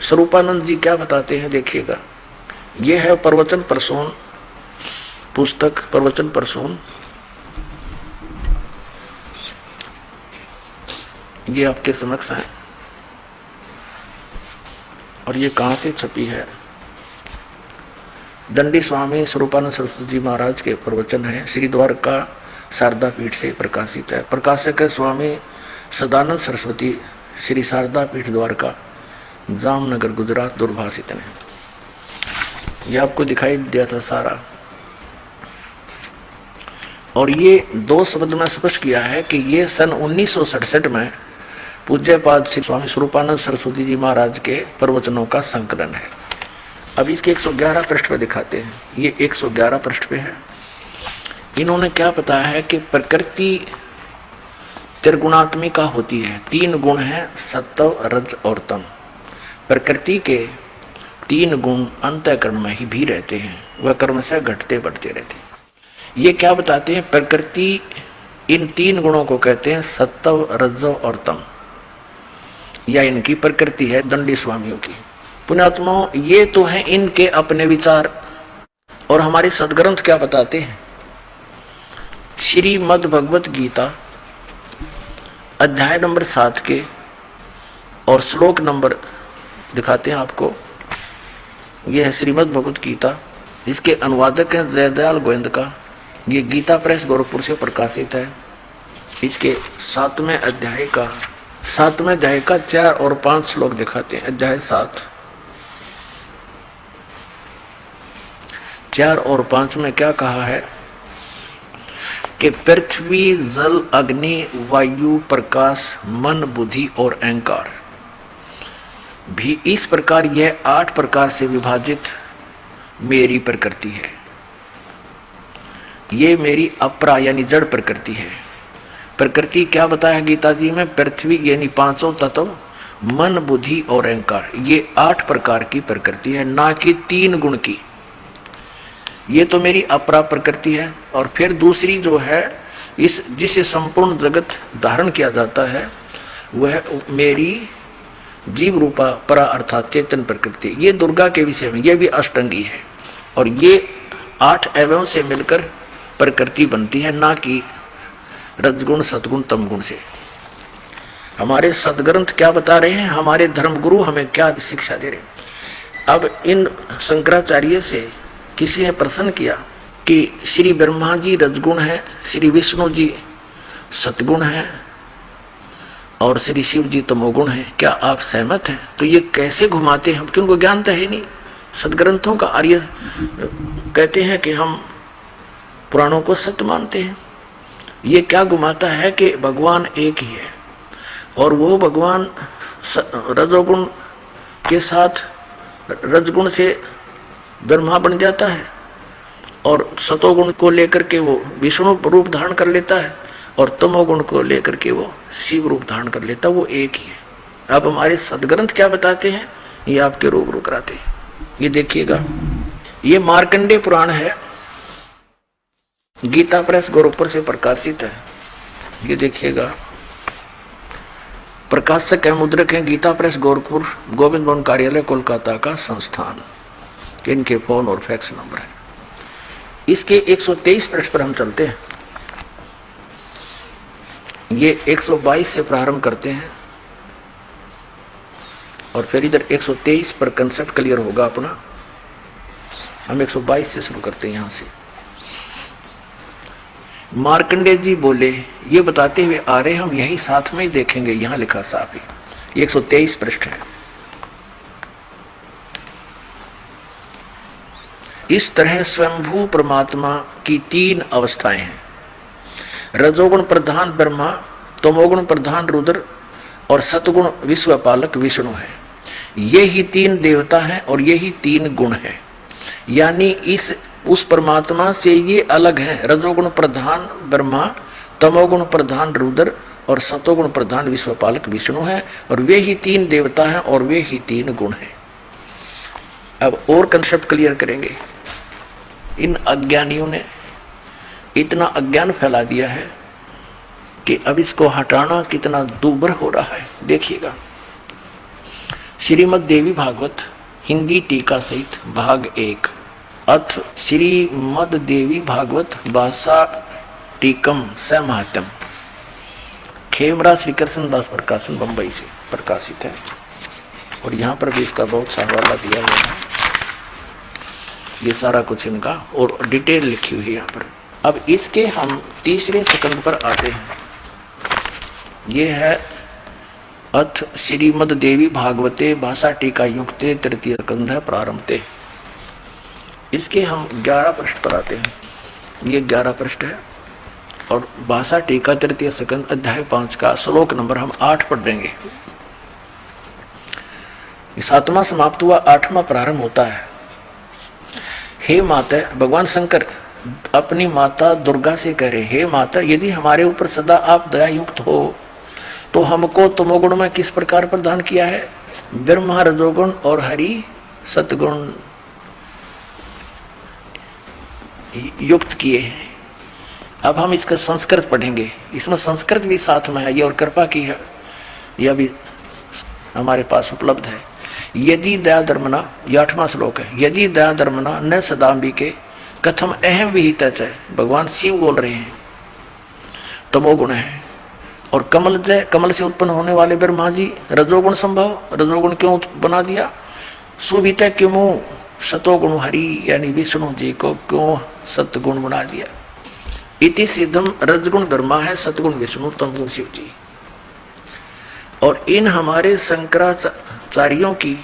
स्वरूपानंद जी क्या बताते हैं देखिएगा। ये है प्रवचन प्रसून पुस्तक, प्रवचन प्रसून। ये आपके समक्ष है और ये कहाँ से छपी है? दंडी स्वामी स्वरूपानंद सरस्वती जी महाराज के प्रवचन है, श्री द्वारका शारदा पीठ से प्रकाशित है। प्रकाशक है स्वामी सदानंद सरस्वती, श्री शारदा पीठ द्वारका, जामनगर गुजरात, दूरभाषित ने। यह आपको दिखाई दिया था सारा। और ये 2 शब्द में स्पष्ट किया है कि ये सन 1967 में पूज्यपाद श्री स्वामी स्वरूपानंद सरस्वती जी महाराज के प्रवचनों का संकलन है। अब इसके 111 पृष्ठ पे दिखाते हैं। ये 111 पृष्ठ पे है। इन्होंने क्या बताया है कि प्रकृति त्रिगुणात्मिका होती है। 3 गुण हैं, सत्व, रज और तम। प्रकृति के 3 गुण अंतःकरण में ही भी रहते हैं, वह कर्म से घटते बढ़ते रहते हैं। ये क्या बताते हैं? प्रकृति इन 3 गुणों को कहते हैं सत्व, रजो और तम, या इनकी प्रकृति है दंडी स्वामियों की। पुण्यात्माओं, ये तो हैं इनके अपने विचार। और हमारे सदग्रंथ क्या बताते हैं? श्रीमद् भगवत गीता अध्याय नंबर 7 के और श्लोक नंबर दिखाते हैं आपको। यह है श्रीमद् भगवत गीता, इसके अनुवादक हैं जयदयाल गोविंद का। ये गीता प्रेस गोरखपुर से प्रकाशित है। इसके 7वें अध्याय का 4 और 5 श्लोक दिखाते हैं। अध्याय 7 4 और 5 में क्या कहा है कि पृथ्वी, जल, अग्नि, वायु, प्रकाश, मन, बुद्धि और अहंकार भी इस प्रकार यह 8 प्रकार से विभाजित मेरी प्रकृति है। ये मेरी अपरा यानी जड़ प्रकृति है। प्रकृति क्या बताया गीता जी में? पृथ्वी यानी 500 तत्व, मन, बुद्धि और अहंकार, ये 8 प्रकार की प्रकृति है, ना कि 3 गुण की। ये तो मेरी अपरा प्रकृति है। और फिर दूसरी जो है, इस जिसे संपूर्ण जगत धारण किया जाता है, वह मेरी जीव रूपा परा अर्थात चेतन प्रकृति। ये दुर्गा के विषय में, यह भी अष्टंगी है। और ये 8 अवयवों से मिलकर प्रकृति बनती है, ना कि रजगुण, सतगुण, तमगुण से। हमारे सदग्रंथ क्या बता रहे हैं? हमारे धर्मगुरु हमें क्या शिक्षा दे रहे हैं? अब इन शंकराचार्य से किसी ने प्रश्न किया कि श्री ब्रह्मा जी रजगुण है, श्री विष्णु जी सतगुण है और श्री शिव जी तमोगुण है, क्या आप सहमत हैं? तो ये कैसे घुमाते हैं, क्योंकि उनको ज्ञान तो है नहीं सदग्रंथों का। आर्य कहते हैं कि हम पुराणों को सत्य मानते हैं। ये क्या घुमाता है कि भगवान एक ही है और वो भगवान रजोगुण के साथ रजगुण से ब्रह्मा बन जाता है और सतोगुण को लेकर के वो विष्णु रूप धारण कर लेता है और तमोगुण को लेकर के वो शिव रूप धारण कर लेता है। वो एक ही है। अब हमारे सदग्रंथ क्या बताते हैं, ये आपके रूबरू कराते हैं। ये देखिएगा, ये मार्कंडेय पुराण है, गीता प्रेस गोरखपुर से प्रकाशित है। ये देखिएगा, प्रकाशक है, मुद्रक है गीता प्रेस गोरखपुर, गोविंद भवन कार्यालय कोलकाता का संस्थान। इनके फोन और फैक्स नंबर है। इसके 123 पृष्ठ पर हम चलते हैं। ये 122 से प्रारंभ करते हैं और फिर इधर 123 पर कंसेप्ट क्लियर होगा अपना। हम 122 से शुरू करते हैं। यहां से मार्कंडेय जी बोले, ये बताते हुए आ रहे, हम यही साथ में ही देखेंगे, यहां लिखा साफ ही। 123 पृष्ठ है। इस तरह स्वयंभू परमात्मा की 3 अवस्थाएं हैं। रजोगुण प्रधान ब्रह्मा, तमोगुण प्रधान रुद्र और सतगुण विश्वपालक विष्णु है। ये ही 3 देवता हैं और ये ही 3 गुण हैं। यानी उस परमात्मा से ये अलग है। रजोगुण प्रधान ब्रह्मा, तमोगुण प्रधान रुद्र और सतोगुण प्रधान विश्वपालक विष्णु है और वे ही 3 देवता हैं और वे ही 3 गुण हैं। अब और कंसेप्ट क्लियर करेंगे। इन अज्ञानियों ने इतना अज्ञान फैला दिया है कि अब इसको हटाना कितना दूभर हो रहा है। देखिएगा, श्रीमद् देवी भागवत हिंदी टीका सहित भाग 1 अथ श्रीमद् देवी भागवत भाषा टीकम समाहतम, खेमरा श्री कृष्ण दास प्रकाशन बंबई से प्रकाशित है। और यहाँ पर भी इसका बहुत सा हवाला दिया गया है। ये सारा कुछ इनका और डिटेल लिखी हुई है यहाँ पर। अब इसके हम तीसरे स्कंद पर आते हैं। ये है अथ श्रीमद् देवी भागवते भाषा टीका युक्ते तृतीय स्कंध है प्रारंभते। इसके हम 11 पृष्ठ पर आते हैं। ये 11 पृष्ठ है और भाषा टीका तृतीय स्कंद अध्याय 5 का श्लोक नंबर हम 8 पढ़ देंगे। 7वां समाप्त हुआ, 8वां प्रारंभ होता है। हे माता, भगवान शंकर अपनी माता दुर्गा से कह रहे, हे माता, यदि हमारे ऊपर सदा आप दया युक्त हो तो हमको तमोगुण में किस प्रकार प्रदान किया है? ब्रह्मा रजोगुण और हरि सतगुण युक्त किए हैं। अब हम इसका संस्कृत पढ़ेंगे। इसमें संस्कृत भी साथ में है, ये और कृपा की है, यह भी हमारे पास उपलब्ध है। यदि दया धर्मना, यह 8वां श्लोक है। यदि दया धर्मना न सदाम्बिके कथम अहम विहित है। भगवान शिव बोल रहे हैं, तमोगुण है। और कमल जय, कमल से उत्पन्न होने वाले ब्रह्मा जी रजोगुण संभव, रजोगुण क्यों बना दिया? सुवित क्यों सतोगुण हरि यानी विष्णु जी को क्यों सतगुण बना दिया? इति सिद्धम, रजगुण ब्रह्मा है, सतगुण विष्णु, तमगुण शिव जी। और इन हमारे शंकराचार्यों की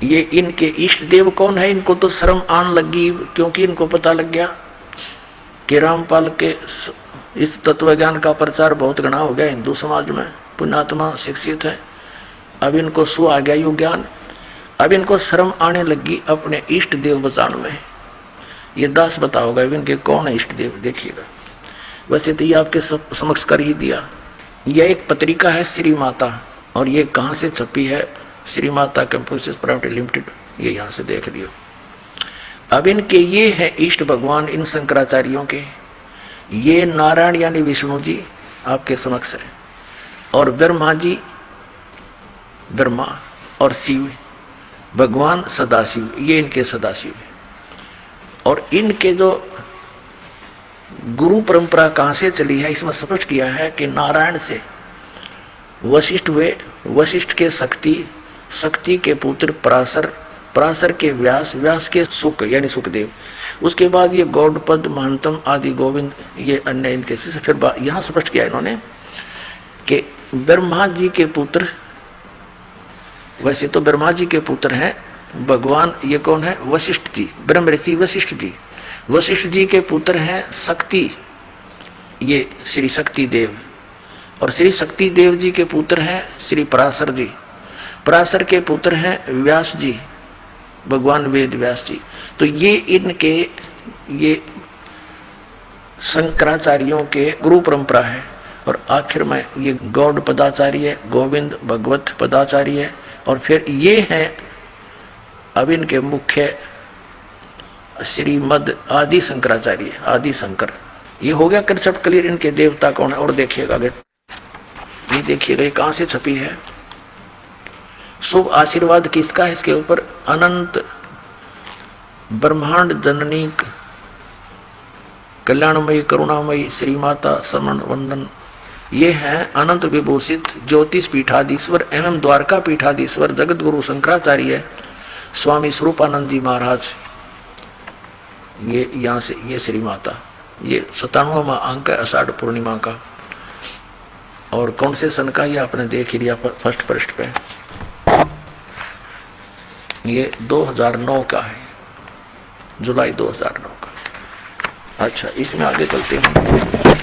ये इनके इष्ट देव कौन है? इनको तो शर्म आन लगी, क्योंकि इनको पता लग गया कि रामपाल के इस तत्व ज्ञान का प्रचार बहुत घना हो गया हिंदू समाज में, पुण्यात्मा शिक्षित है। अब इनको सु आ गया यु ज्ञान। अब इनको शर्म आने लगी अपने इष्ट देव बचाने में। ये दास बताओगा इनके कौन है इष्ट देव, देखिएगा। वैसे तो ये आपके समक्ष कर ही दिया। यह एक पत्रिका है श्री माता, और ये कहाँ से छपी है? Shri Mata computers private limited, ये यहाँ से देख लियो। अब इनके ये है इष्ट भगवान इन शंकराचार्यों के। ये नारायण यानी विष्णु जी आपके समक्ष है, और ब्रह्मा जी ब्रह्मा, और शिव भगवान सदाशिव, ये इनके सदाशिव है। और इनके जो गुरु परंपरा कहाँ से चली है, इसमें स्पष्ट किया है कि नारायण से वशिष्ठ हुए, वशिष्ठ के शक्ति, शक्ति के पुत्र पराशर, पराशर के व्यास, व्यास के सुक यानी सुखदेव, उसके बाद ये गौड़पद, महंतम आदि गोविंद, ये अन्य इनके शिष्य। फिर यहाँ स्पष्ट किया इन्होंने कि ब्रह्मा जी के पुत्र, वैसे तो ब्रह्मा जी के पुत्र हैं भगवान, ये कौन है? वशिष्ठ जी, ब्रह्म ऋषि वशिष्ठ जी। वशिष्ठ जी के पुत्र हैं शक्ति, ये श्री शक्ति देव। और श्री शक्ति देव जी के पुत्र हैं श्री पराशर जी। पराशर के पुत्र हैं व्यास जी, भगवान वेद व्यास जी। तो ये इनके ये शंकराचार्यों के गुरु परंपरा है। और आखिर में ये गौड़ पदाचार्य, गोविंद भगवत पदाचार्य, और फिर ये हैं अब इनके मुख्य श्रीमद आदि शंकराचार्य, आदि शंकर। ये हो गया कंसेप्ट क्लियर इनके देवता कौन है। और देखिएगा आगे, ये देखिएगा ये कहाँ से छपी है। शुभ आशीर्वाद किसका है इसके ऊपर? अनंत ब्रह्मांड जननी कल्याणमयी करुणामयी श्री माता समन वंदन। ये हैं अनंत विभूषित ज्योतिष पीठाधीश्वर एवं द्वारका पीठाधीश्वर जगत गुरु शंकराचार्य स्वामी स्वरूपानंद जी महाराज। ये यहाँ से ये श्री माता, ये 97वां अंक है आषाढ़ पूर्णिमा का। और कौन से सन का, ये आपने देख ही लिया फर्स्ट पृष्ठ पे। ये 2009 का है, जुलाई 2009 का। अच्छा, इसमें आगे चलते हैं।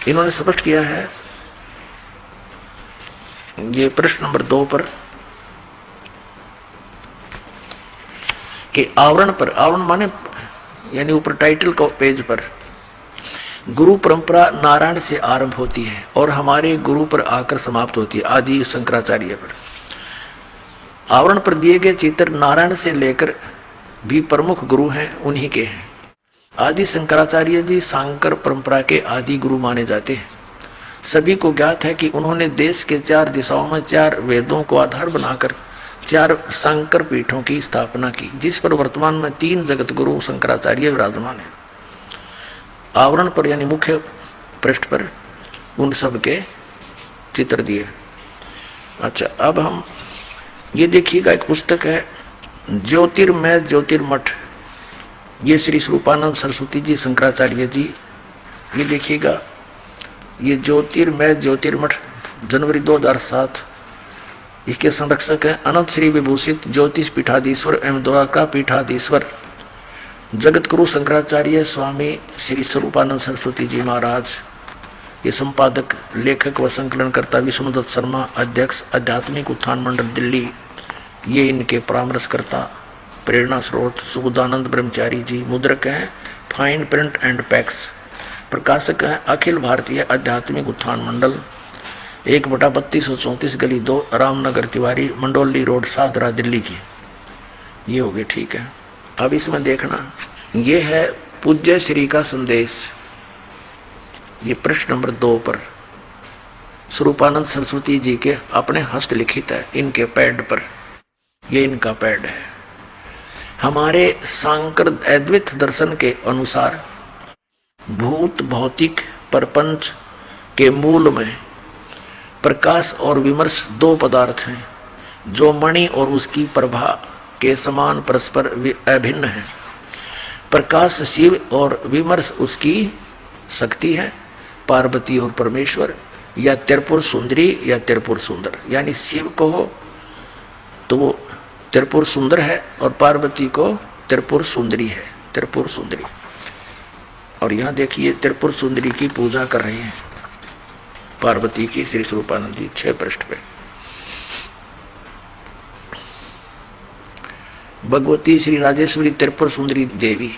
इन्होंने स्पष्ट किया है ये प्रश्न नंबर 2 पर कि आवरण पर, आवरण माने यानी ऊपर टाइटल को पेज पर, गुरु परंपरा नारायण से आरंभ होती है और हमारे गुरु पर आकर समाप्त होती है, आदि शंकराचार्य पर। आवरण पर दिए गए चित्र नारायण से लेकर भी प्रमुख गुरु हैं, उन्हीं के हैं। आदि शंकराचार्य जी सांकर परंपरा के आदि गुरु माने जाते हैं। सभी को ज्ञात है कि उन्होंने देश के 4 दिशाओं में 4 वेदों को आधार बनाकर 4 शंकर पीठों की स्थापना की, जिस पर वर्तमान में 3 जगत गुरु शंकराचार्य विराजमान है। आवरण पर यानी मुख्य पृष्ठ पर उन सब के चित्र दिए। अच्छा, अब हम ये देखिएगा, एक पुस्तक है ज्योतिर्मय ज्योतिर्मठ, ये श्री स्वरूपानंद सरस्वती जी शंकराचार्य जी, ये देखिएगा, ये ज्योतिर्मय ज्योतिर्मठ जनवरी 2007। इसके संरक्षक हैं अनंत श्री विभूषित ज्योतिष पीठाधीश्वर एवं द्वारका पीठाधीश्वर जगत गुरु शंकराचार्य स्वामी श्री स्वरूपानंद सरस्वती जी महाराज। ये संपादक, लेखक व संकलनकर्ता विष्णुदत्त शर्मा, अध्यक्ष आध्यात्मिक उत्थान मंडल दिल्ली। ये इनके परामर्शकर्ता, प्रेरणा स्रोत सुबुदानंद ब्रह्मचारी जी। मुद्रक हैं फाइन प्रिंट एंड पैक्स। प्रकाशक हैं अखिल भारतीय आध्यात्मिक उत्थान मंडल, 1/3234 गली 2 रामनगर तिवारी, मंडोली रोड, सादरा, दिल्ली की। ये हो गए, ठीक है। अब इसमें देखना, ये है पूज्य श्री का संदेश, ये पृष्ठ नंबर 2 पर स्वरूपानंद सरस्वती जी के अपने हस्त लिखित है, इनके पैड पर, ये इनका पैड है। हमारे सांकर अद्वैत दर्शन के अनुसार भूत भौतिक प्रपंच के मूल में प्रकाश और विमर्श 2 पदार्थ हैं, जो मणि और उसकी प्रभा के समान परस्पर अभिन्न है। प्रकाश शिव और विमर्श उसकी शक्ति है, पार्वती और परमेश्वर, या त्रिपुर सुंदरी या त्रिपुर सुंदर। यानी शिव को तो वो त्रिपुर सुंदर है और पार्वती को त्रिपुर सुंदरी है, त्रिपुर सुंदरी। और यहाँ देखिए त्रिपुर सुंदरी की पूजा कर रहे हैं पार्वती की श्री स्वरूपानंद जी, 6 पृष्ठ पे। भगवती श्री राजेश्वरी त्रिपुर सुंदरी देवी,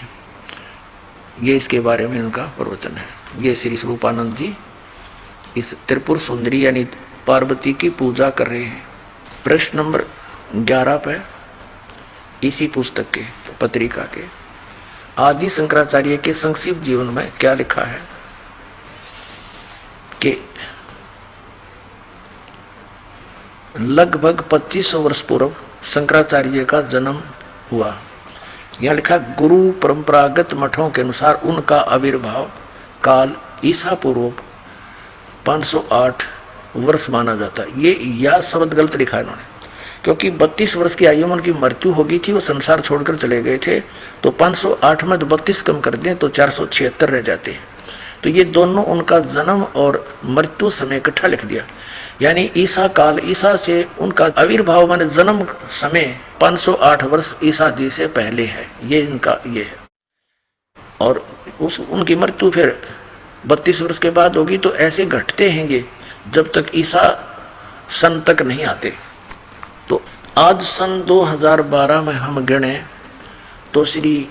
ये इसके बारे में उनका प्रवचन है। ये श्री स्वरूपानंद जी इस त्रिपुर सुंदरी यानी पार्वती की पूजा कर रहे हैं। प्रश्न नंबर 11 पे इसी पुस्तक के पत्रिका के आदि शंकराचार्य के संक्षिप्त जीवन में क्या लिखा है कि लगभग 2500 वर्ष पूर्व शंकराचार्य का जन्म हुआ। यहाँ लिखा गुरु परंपरागत मठों के अनुसार उनका आविर्भाव काल ईसा पूर्व 508 वर्ष माना जाता है। ये या शब्द गलत लिखा है इन्होंने, क्योंकि 32 वर्ष की आयु में उनकी मृत्यु हो गई थी, वो संसार छोड़कर चले गए थे। तो 508 में तो 32 कम कर दें तो 476 रह जाते हैं। तो ये दोनों उनका जन्म और मृत्यु समय इकट्ठा लिख दिया। यानी ईसा काल, ईसा से उनका आविर्भाव माने जन्म समय 508 वर्ष ईसा जी से पहले है, ये इनका ये है। और उनकी मृत्यु फिर 32 वर्ष के बाद होगी। तो ऐसे घटते हैं ये जब तक ईसा सन तक नहीं आते। तो आज सन 2012 में हम गिने तो श्री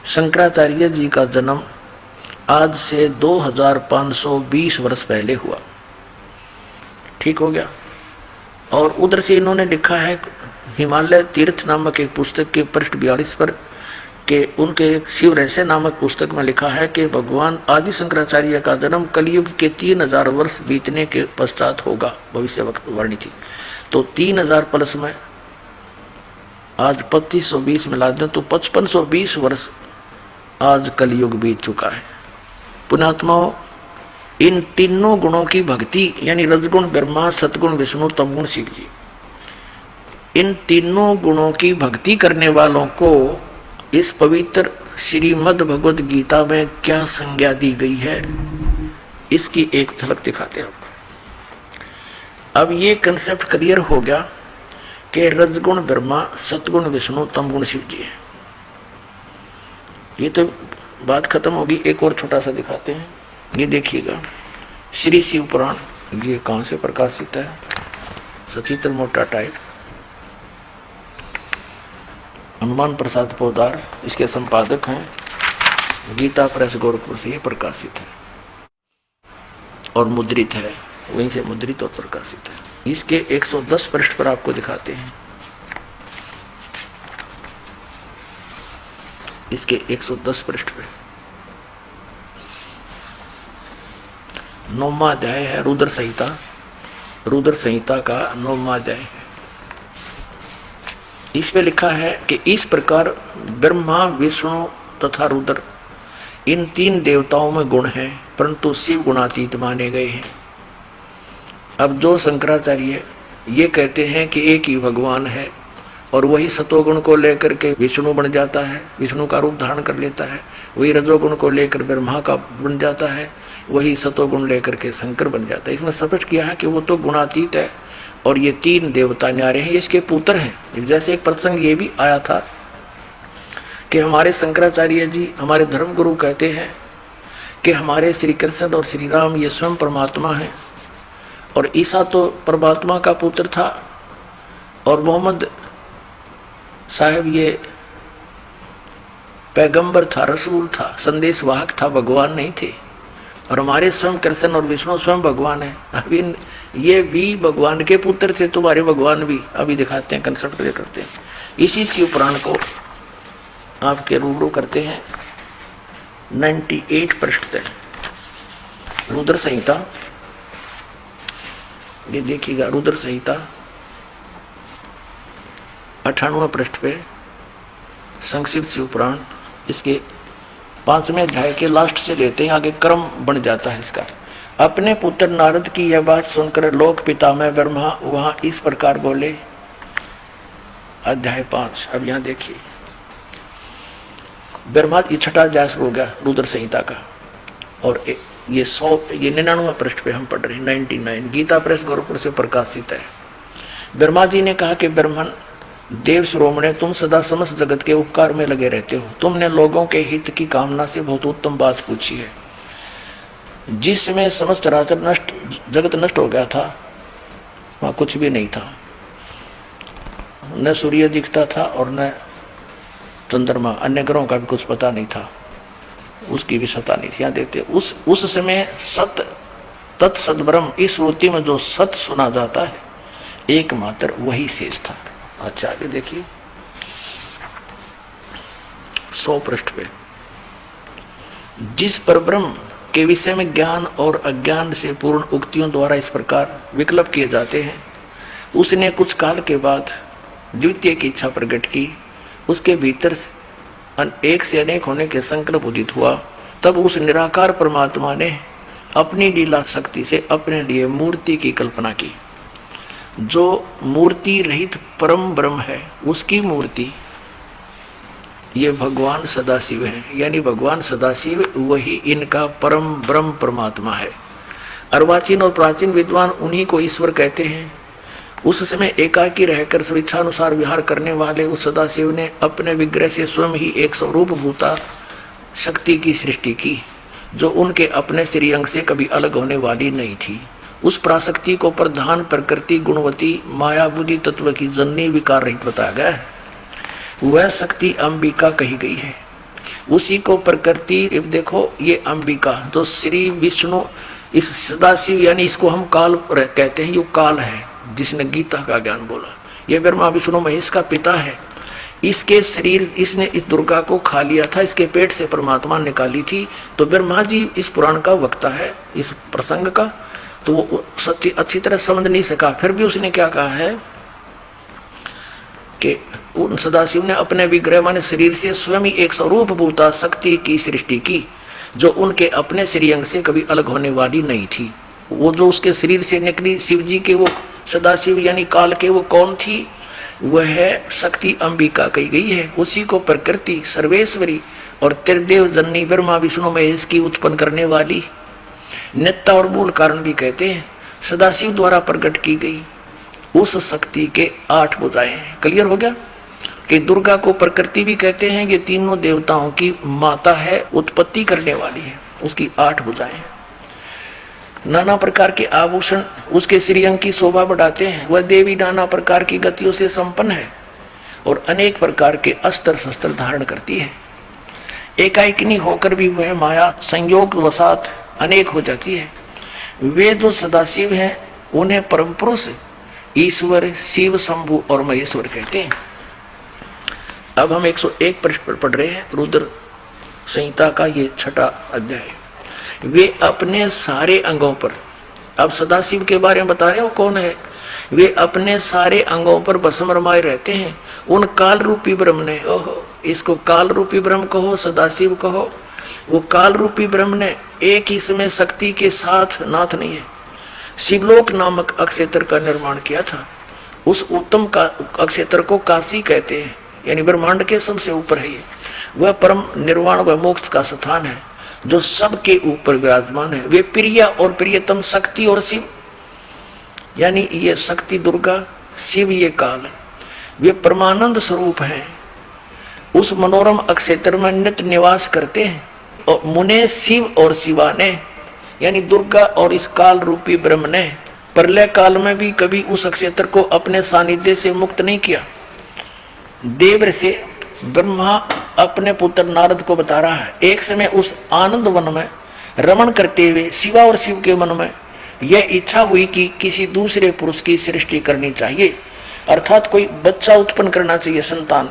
शंकराचार्य जी का जन्म आज से 2520 वर्ष पहले हुआ। ठीक हो गया। और उधर से इन्होंने लिखा है हिमालय तीर्थ नामक एक पुस्तक के पृष्ठ 42 पर के उनके शिव रहस्य नामक पुस्तक में लिखा है कि भगवान आदि शंकराचार्य का जन्म कलयुग के 3000 वर्ष बीतने के पश्चात होगा, भविष्य वर्णी थी। तो 3000 प्लस में आज 2520 मिला दें तो 5520 वर्ष आज कलयुग बीत चुका है। पुण्यात्माओं, इन तीनों गुणों की भक्ति यानी रजगुण ब्रह्मा, सतगुण विष्णु, तमगुण शिव जी, इन तीनों गुणों की भक्ति करने वालों को इस पवित्र श्रीमद् भगवद गीता में क्या संज्ञा दी गई है, इसकी एक झलक दिखाते हैं आपको। अब ये कंसेप्ट क्लियर हो गया कि रजगुण ब्रह्मा, सतगुण विष्णु, तमगुण शिव जी है। ये तो बात खत्म होगी। एक और छोटा सा दिखाते हैं। ये देखिएगा श्री शिव पुराण, ये कहाँ से प्रकाशित है, सचित्र मोटा टाइप, हनुमान प्रसाद पोदार इसके संपादक हैं, गीता प्रेस गोरखपुर से ये प्रकाशित है और मुद्रित है, वहीं से मुद्रित और प्रकाशित है। इसके 110 पृष्ठ पर आपको दिखाते हैं। इसके 110 पृष्ठ पे 9वां अध्याय है रुद्र संहिता। रुद्र संहिता का 9वां अध्याय है। इसमें लिखा है कि इस प्रकार ब्रह्मा, विष्णु तथा रुद्र इन 3 देवताओं में गुण हैं, परंतु शिव गुणातीत माने गए हैं। अब जो शंकराचार्य ये कहते हैं कि एक ही भगवान है और वही सतोगुण को लेकर के विष्णु बन जाता है, विष्णु का रूप धारण कर लेता है, वही रजोगुण को लेकर ब्रह्मा का बन जाता है, वही सतोगुण लेकर के शंकर बन जाता है। इसमें स्पष्ट किया है कि वो तो गुणातीत है और ये 3 देवता न्यारे हैं, ये इसके पुत्र हैं। जैसे एक प्रसंग ये भी आया था कि हमारे शंकराचार्य जी, हमारे धर्मगुरु कहते हैं कि हमारे श्री कृष्ण और श्री राम ये स्वयं परमात्मा हैं और ईसा तो परमात्मा का पुत्र था और मोहम्मद साहब ये पैगंबर था, रसूल था, संदेशवाहक था, भगवान नहीं थे। और हमारे स्वयं कृष्ण और विष्णु स्वयं भगवान है। अभी ये भी भगवान के पुत्र थे, तुम्हारे भगवान भी। अभी दिखाते हैं, कंसेप्ट क्लियर करते हैं। इसी शिव पुराण को आपके रूबरू करते हैं 98 पृष्ठ तक। रुद्र संहिता, ये देखिएगा, रुद्र संहिता 98 पृष्ठ पे संक्षिप्त शिव पुराण, इसके 5वें अध्याय के लास्ट से लेते हैं, आगे क्रम बन जाता है इसका। अपने पुत्र नारद की यह बात सुनकर लोक पिता में ब्रह्मा वहां इस प्रकार बोले। अध्याय 5, अब यहां देखिए, ब्रह्मा ये 6वां अध्याय हो गया रुद्र संहिता का और ये 99 पृष्ठ पे हम पढ़ रहे हैं 99। गीता प्रेस गोरखपुर से प्रकाशित है। ब्रह्मा जी ने कहा कि ब्राह्मण देव श्रोमणे, तुम सदा समस्त जगत के उपकार में लगे रहते हो। तुमने लोगों के हित की कामना से बहुत उत्तम बात पूछी है। जिसमें समस्त जगत नष्ट हो गया था, वहाँ कुछ भी नहीं था, न सूर्य दिखता था और न चंद्रमा, अन्य ग्रहों का भी कुछ पता नहीं था, उसकी भी सत्ता नहीं थी। यहाँ देखते उस समय सत तत्सद ब्रह्म, इस वृत्ति में जो सत सुना जाता है एकमात्र वही शेष था। अच्छा आगे देखिए 100 पृष्ठ पे, जिस पर ब्रह्म के विषय में ज्ञान और अज्ञान से पूर्ण उक्तियों द्वारा इस प्रकार विकल्प किए जाते हैं, उसने कुछ काल के बाद द्वितीय की इच्छा प्रकट की। उसके भीतर एक से अनेक होने के संकल्प उदित हुआ। तब उस निराकार परमात्मा ने अपनी लीला शक्ति से अपने लिए मूर्ति की कल्पना की। जो मूर्ति रहित परम ब्रह्म है, उसकी मूर्ति ये भगवान सदाशिव है, यानी भगवान सदाशिव वही इनका परम ब्रह्म परमात्मा है। अर्वाचीन और प्राचीन विद्वान उन्हीं को ईश्वर कहते हैं। उस समय एकाकी रहकर स्वेच्छानुसार विहार करने वाले उस सदाशिव ने अपने विग्रह से स्वयं ही एक स्वरूप भूता शक्ति की सृष्टि की, जो उनके अपने श्री अंग से कभी अलग होने वाली नहीं थी। उस पराशक्ति को प्रधान प्रकृति गुणवती माया बुद्धि तत्व की जननी विकार रहित बताया गया है। वह शक्ति अंबिका कही गई है। उसी को प्रकृति, देखो ये अंबिका तो श्री विष्णु, इस सदाशिव यानी इसको हम काल कहते हैं, ये काल है जिसने गीता का ज्ञान बोला। ये ब्रह्मा विष्णु महेश का पिता है। इसके शरीर, इसने इस दुर्गा को खा लिया था, इसके पेट से परमात्मा निकाली थी। तो ब्रह्मा जी इस पुराण का वक्ता है, इस प्रसंग का, तो वो सच्ची अच्छी तरह समझ नहीं सका। फिर भी उसने क्या कहा है कि उन सदाशिव ने अपने विग्रह माने शरीर से स्वयं ही एक स्वरूप भूता शक्ति की सृष्टि की, जो उनके अपने श्रीअंग से कभी अलग होने वाली नहीं थी। वो जो उसके शरीर से निकली शिव जी के, वो सदाशिव यानी काल के, वो कौन थी? वह शक्ति अंबिका कही गई है। उसी को प्रकृति सर्वेश्वरी और त्रिदेव जननी ब्रह्मा विष्णु महेश की उत्पन्न करने वाली नित्ता और मूल कारण भी कहते हैं। सदाशिव द्वारा प्रकट की गई उस शक्ति के 8 भुजाएं हैं। क्लियर हो गया कि दुर्गा को प्रकृति भी कहते हैं। ये तीनों देवताओं की माता है, उत्पत्ति करने वाली है। उसकी 8 भुजाएं, नाना प्रकार के आभूषण उसके श्रीअंग की शोभा बढ़ाते हैं। वह देवी नाना प्रकार की गतियों से संपन्न है और अनेक प्रकार के अस्त्र शस्त्र धारण करती है। एकाएकिनी होकर भी वह माया संयोग वसात अनेक हो जाती है। वे जो सदाशिव हैं उन्हें परम पुरुष ईश्वर, शिव, शंभु और महेश्वर कहते हैं। अब हम 101 पृष्ठ पर पढ़ रहे हैं रुद्र संहिता का ये 6वां अध्याय। वे अपने सारे अंगों पर, अब सदाशिव के बारे में बता रहे हो कौन है, वे अपने सारे अंगों पर भस्म रमाए रहते हैं उन काल रूपी ब्रह्म ने। ओहो, इसको काल रूपी ब्रह्म कहो, सदाशिव कहो, वो काल रूपी ब्रह्म ने एक इसमें शक्ति के साथ नाथ नहीं है, शिवलोक नामक अक्षेत्र का निर्माण किया था। उस उत्तम का अक्षेत्र को काशी कहते हैं, यानी ब्रह्मांड के सबसे ऊपर है ये। वह परम निर्वाण व मोक्ष का स्थान है जो सबके ऊपर विराजमान है। वे प्रिय और प्रियतम शक्ति और शिव, यानी ये शक्ति दुर्गा, शिव ये काल, वे परमानंद स्वरूप हैं। उस मनोरम अक्षेत्र में नित्य निवास करते हैं और मुने शिव और शिवाने, यानी दुर्गा और इस काल रूपी ब्रह्म ने प्रलय काल में भी कभी उस अक्षेत्र को अपने सानिध्य से मुक्त नहीं किया। देव से ब्रह्मा अपने पुत्र नारद को बता रहा है, एक समय उस आनंद वन में रमण करते हुए शिवा और शिव के मन में यह इच्छा हुई कि किसी दूसरे पुरुष की सृष्टि करनी चाहिए, अर्थात कोई बच्चा उत्पन्न करना चाहिए, संतान,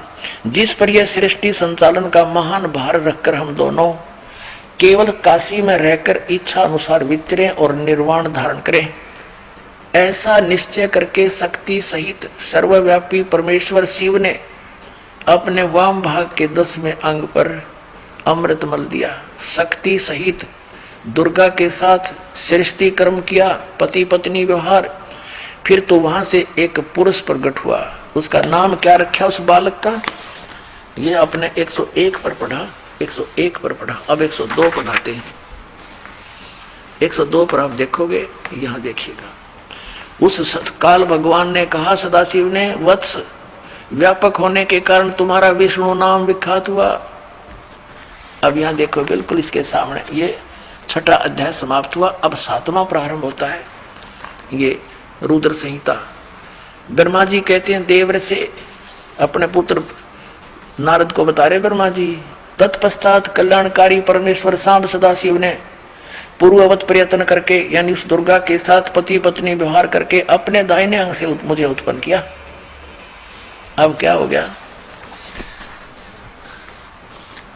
जिस पर यह सृष्टि संचालन का महान भार रखकर हम दोनों केवल काशी में रहकर इच्छा अनुसार विचरें और निर्वाण धारण करें। ऐसा निश्चय करके शक्ति सहित सर्वव्यापी परमेश्वर शिव ने अपने वाम भाग के 10वें अंग पर अमृत मल दिया। शक्ति सहित दुर्गा के साथ सृष्टि कर्म किया, पति पत्नी व्यवहार। फिर तो वहां से एक पुरुष प्रकट हुआ। उसका नाम क्या रखा उस बालक का, ये आपने 101 पर पढ़ा, 101 पर पढ़ा। अब 102 पढ़ाते हैं। 102 पर आप देखोगे, यहां देखिएगा। उस सतकाल भगवान ने कहा, सदाशिव ने, वत्स, व्यापक होने के कारण तुम्हारा विष्णु नाम विख्यात हुआ। अब यहां देखो, बिल्कुल इसके सामने ये 6वां अध्याय समाप्त हुआ। अब 7वां प्रारंभ होता है, ये रुद्र संहिता। ब्रह्मा जी कहते हैं देव से अपने पुत्र नारद को बता रहे ब्रह्मा जी, तत्पश्चात कल्याणकारी परमेश्वर सांब सदाशिव ने पूर्ववत प्रयत्न करके, यानी उस दुर्गा के साथ पति पत्नी व्यवहार करके अपने दाहिने अंग से मुझे उत्पन्न किया। अब क्या हो गया,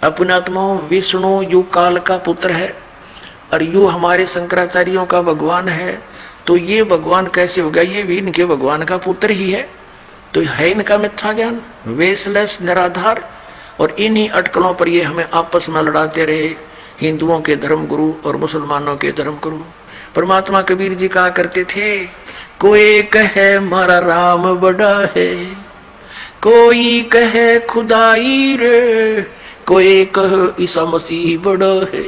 अपनात्मा विष्णु यु काल का पुत्र है और यु हमारे शंकराचार्यों का भगवान है, तो ये भगवान कैसे हो गया, ये भी इनके भगवान का पुत्र ही है। तो है इनका मिथ्या ज्ञान, वेशलेस, निराधार, और इन्हीं अटकलों पर ये हमें आपस में लड़ाते रहे, हिंदुओं के धर्म गुरु और मुसलमानों के धर्म गुरु। परमात्मा कबीर जी कहा करते थे, कोई कहे मारा राम बड़ा है, कोई कहे खुदाई रे, कोई कहे ईसा मसीह बड़ा है,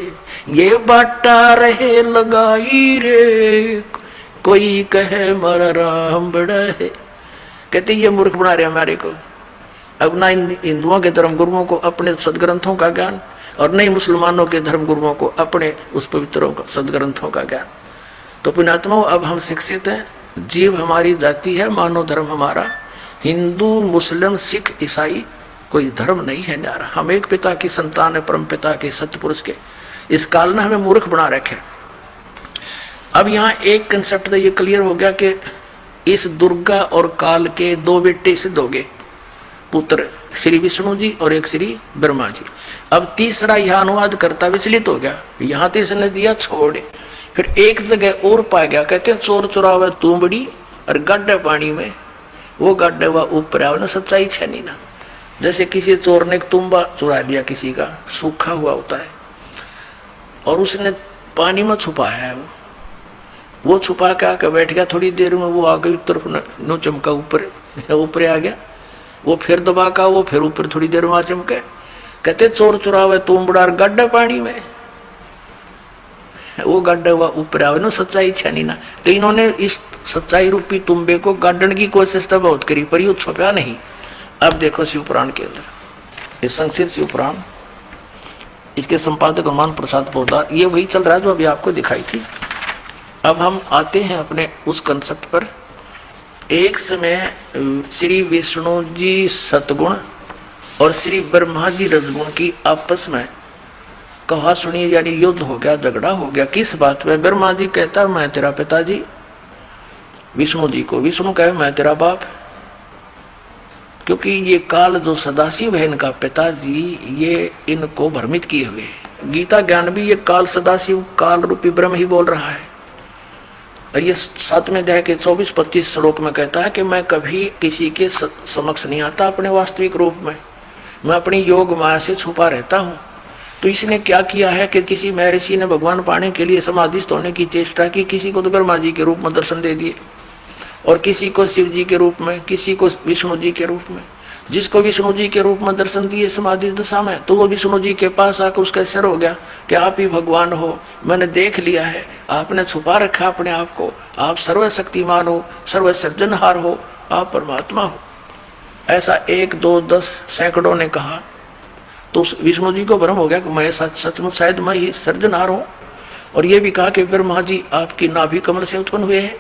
ये बाटा रहे लगाई रे, कोई कहे मारा राम बड़ा है। कहते ये मूर्ख बना रहे हमारे को। अब ना हिंदुओं के धर्म गुरुओं को अपने सदग्रंथों का ज्ञान, और नहीं मुसलमानों के धर्म गुरुओं को अपने उस पवित्रों का सदग्रंथों का ज्ञान। तो पुण्यात्माओं, अब हम शिक्षित हैं, जीव हमारी जाति है, मानव धर्म हमारा, हिंदू मुस्लिम सिख ईसाई कोई धर्म नहीं है न्यारा। हम एक पिता की संतान है, परम पिता के सत्पुरुष के। इस काल ने हमें मूर्ख बना रखे। अब यहाँ एक कंसेप्ट तो ये क्लियर हो गया कि इस दुर्गा और काल के 2 बेटे सिद्ध हो गए, पुत्र श्री विष्णु जी और एक श्री ब्रह्मा जी। अब तीसरा यह अनुवाद करता विचलित हो गया, यहाँ तो इसने दिया छोड़, फिर एक जगह और पा गया। कहते हैं चोर चुरावे तुमबड़ी और गड्ढे पानी में, वो गड्ढे हुआ ऊपर आवे ना, सच्चाई छनी ना। जैसे किसी चोर ने तुम्बा चुरा लिया, किसी का सूखा हुआ होता है, और उसने पानी में छुपाया है, वो छुपा के आकर बैठ गया, थोड़ी देर में वो आ गई तरफ नो चमका, ऊपर आ गया, वो फिर दबा का, वो फिर ऊपर थोड़ी देर में आ चमके। कहते चोर चुरावे तुमबड़ा गड्ढा पानी में, वो गड्ढा हुआ ऊपर आवे ना, सच्चाई छनी ना। तो इन्होंने इस सच्चाई रूपी तुम्बे को गाड़ने की कोशिश तो बहुत करी, पर ये छुपा नहीं। अब देखो शिवपुराण के अंदर, ये संक्षिप्त शिवपुराण, इसके संपादक हनुमान प्रसाद पोदार, ये वही चल रहा है जो अभी आपको दिखाई थी। अब हम आते हैं अपने उस कंसेप्ट पर। एक समय श्री विष्णु जी सतगुण और श्री ब्रह्मा जी रजगुण की आपस में कहा सुनी, यानी युद्ध हो गया, झगड़ा हो गया। किस बात में? ब्रह्मा जी कहता मैं तेरा पिताजी, विष्णु जी को, विष्णु कहे मैं तेरा बाप। क्योंकि ये काल जो सदाशिव है इनका पिताजी, ये इनको भ्रमित किए हुए, गीता ज्ञान भी ये काल सदाशिव काल रूपी ब्रह्म ही बोल रहा है। और ये 7वें अध्याय के 24-25 श्लोक में कहता है कि मैं कभी किसी के समक्ष नहीं आता अपने वास्तविक रूप में, मैं अपनी योग माया से छुपा रहता हूँ। तो इसने क्या किया है कि किसी महर्षि ने भगवान पाने के लिए समाधिस्थ होने की चेष्टा की, किसी को तो ब्रह्मा जी के रूप में दर्शन दे दिए और किसी को शिव जी के रूप में, किसी को विष्णु जी के रूप में। जिसको विष्णु जी के रूप में दर्शन दिए समाधि दशा में, तो वो विष्णु जी के पास आकर उसका सिर हो गया कि आप ही भगवान हो, मैंने देख लिया है, आपने छुपा रखा अपने आप को, आप सर्वशक्तिमान हो, सर्वसृजनहार हो, आप परमात्मा हो। ऐसा 1, 2, 10 सैकड़ों ने कहा। तो विष्णु जी को भ्रम हो गया कि मैं सचमुच शायद मैं ही सृजनहार हूँ। और ये भी कहा कि ब्रह्मा जी आपकी नाभि कमल से उत्पन्न हुए हैं।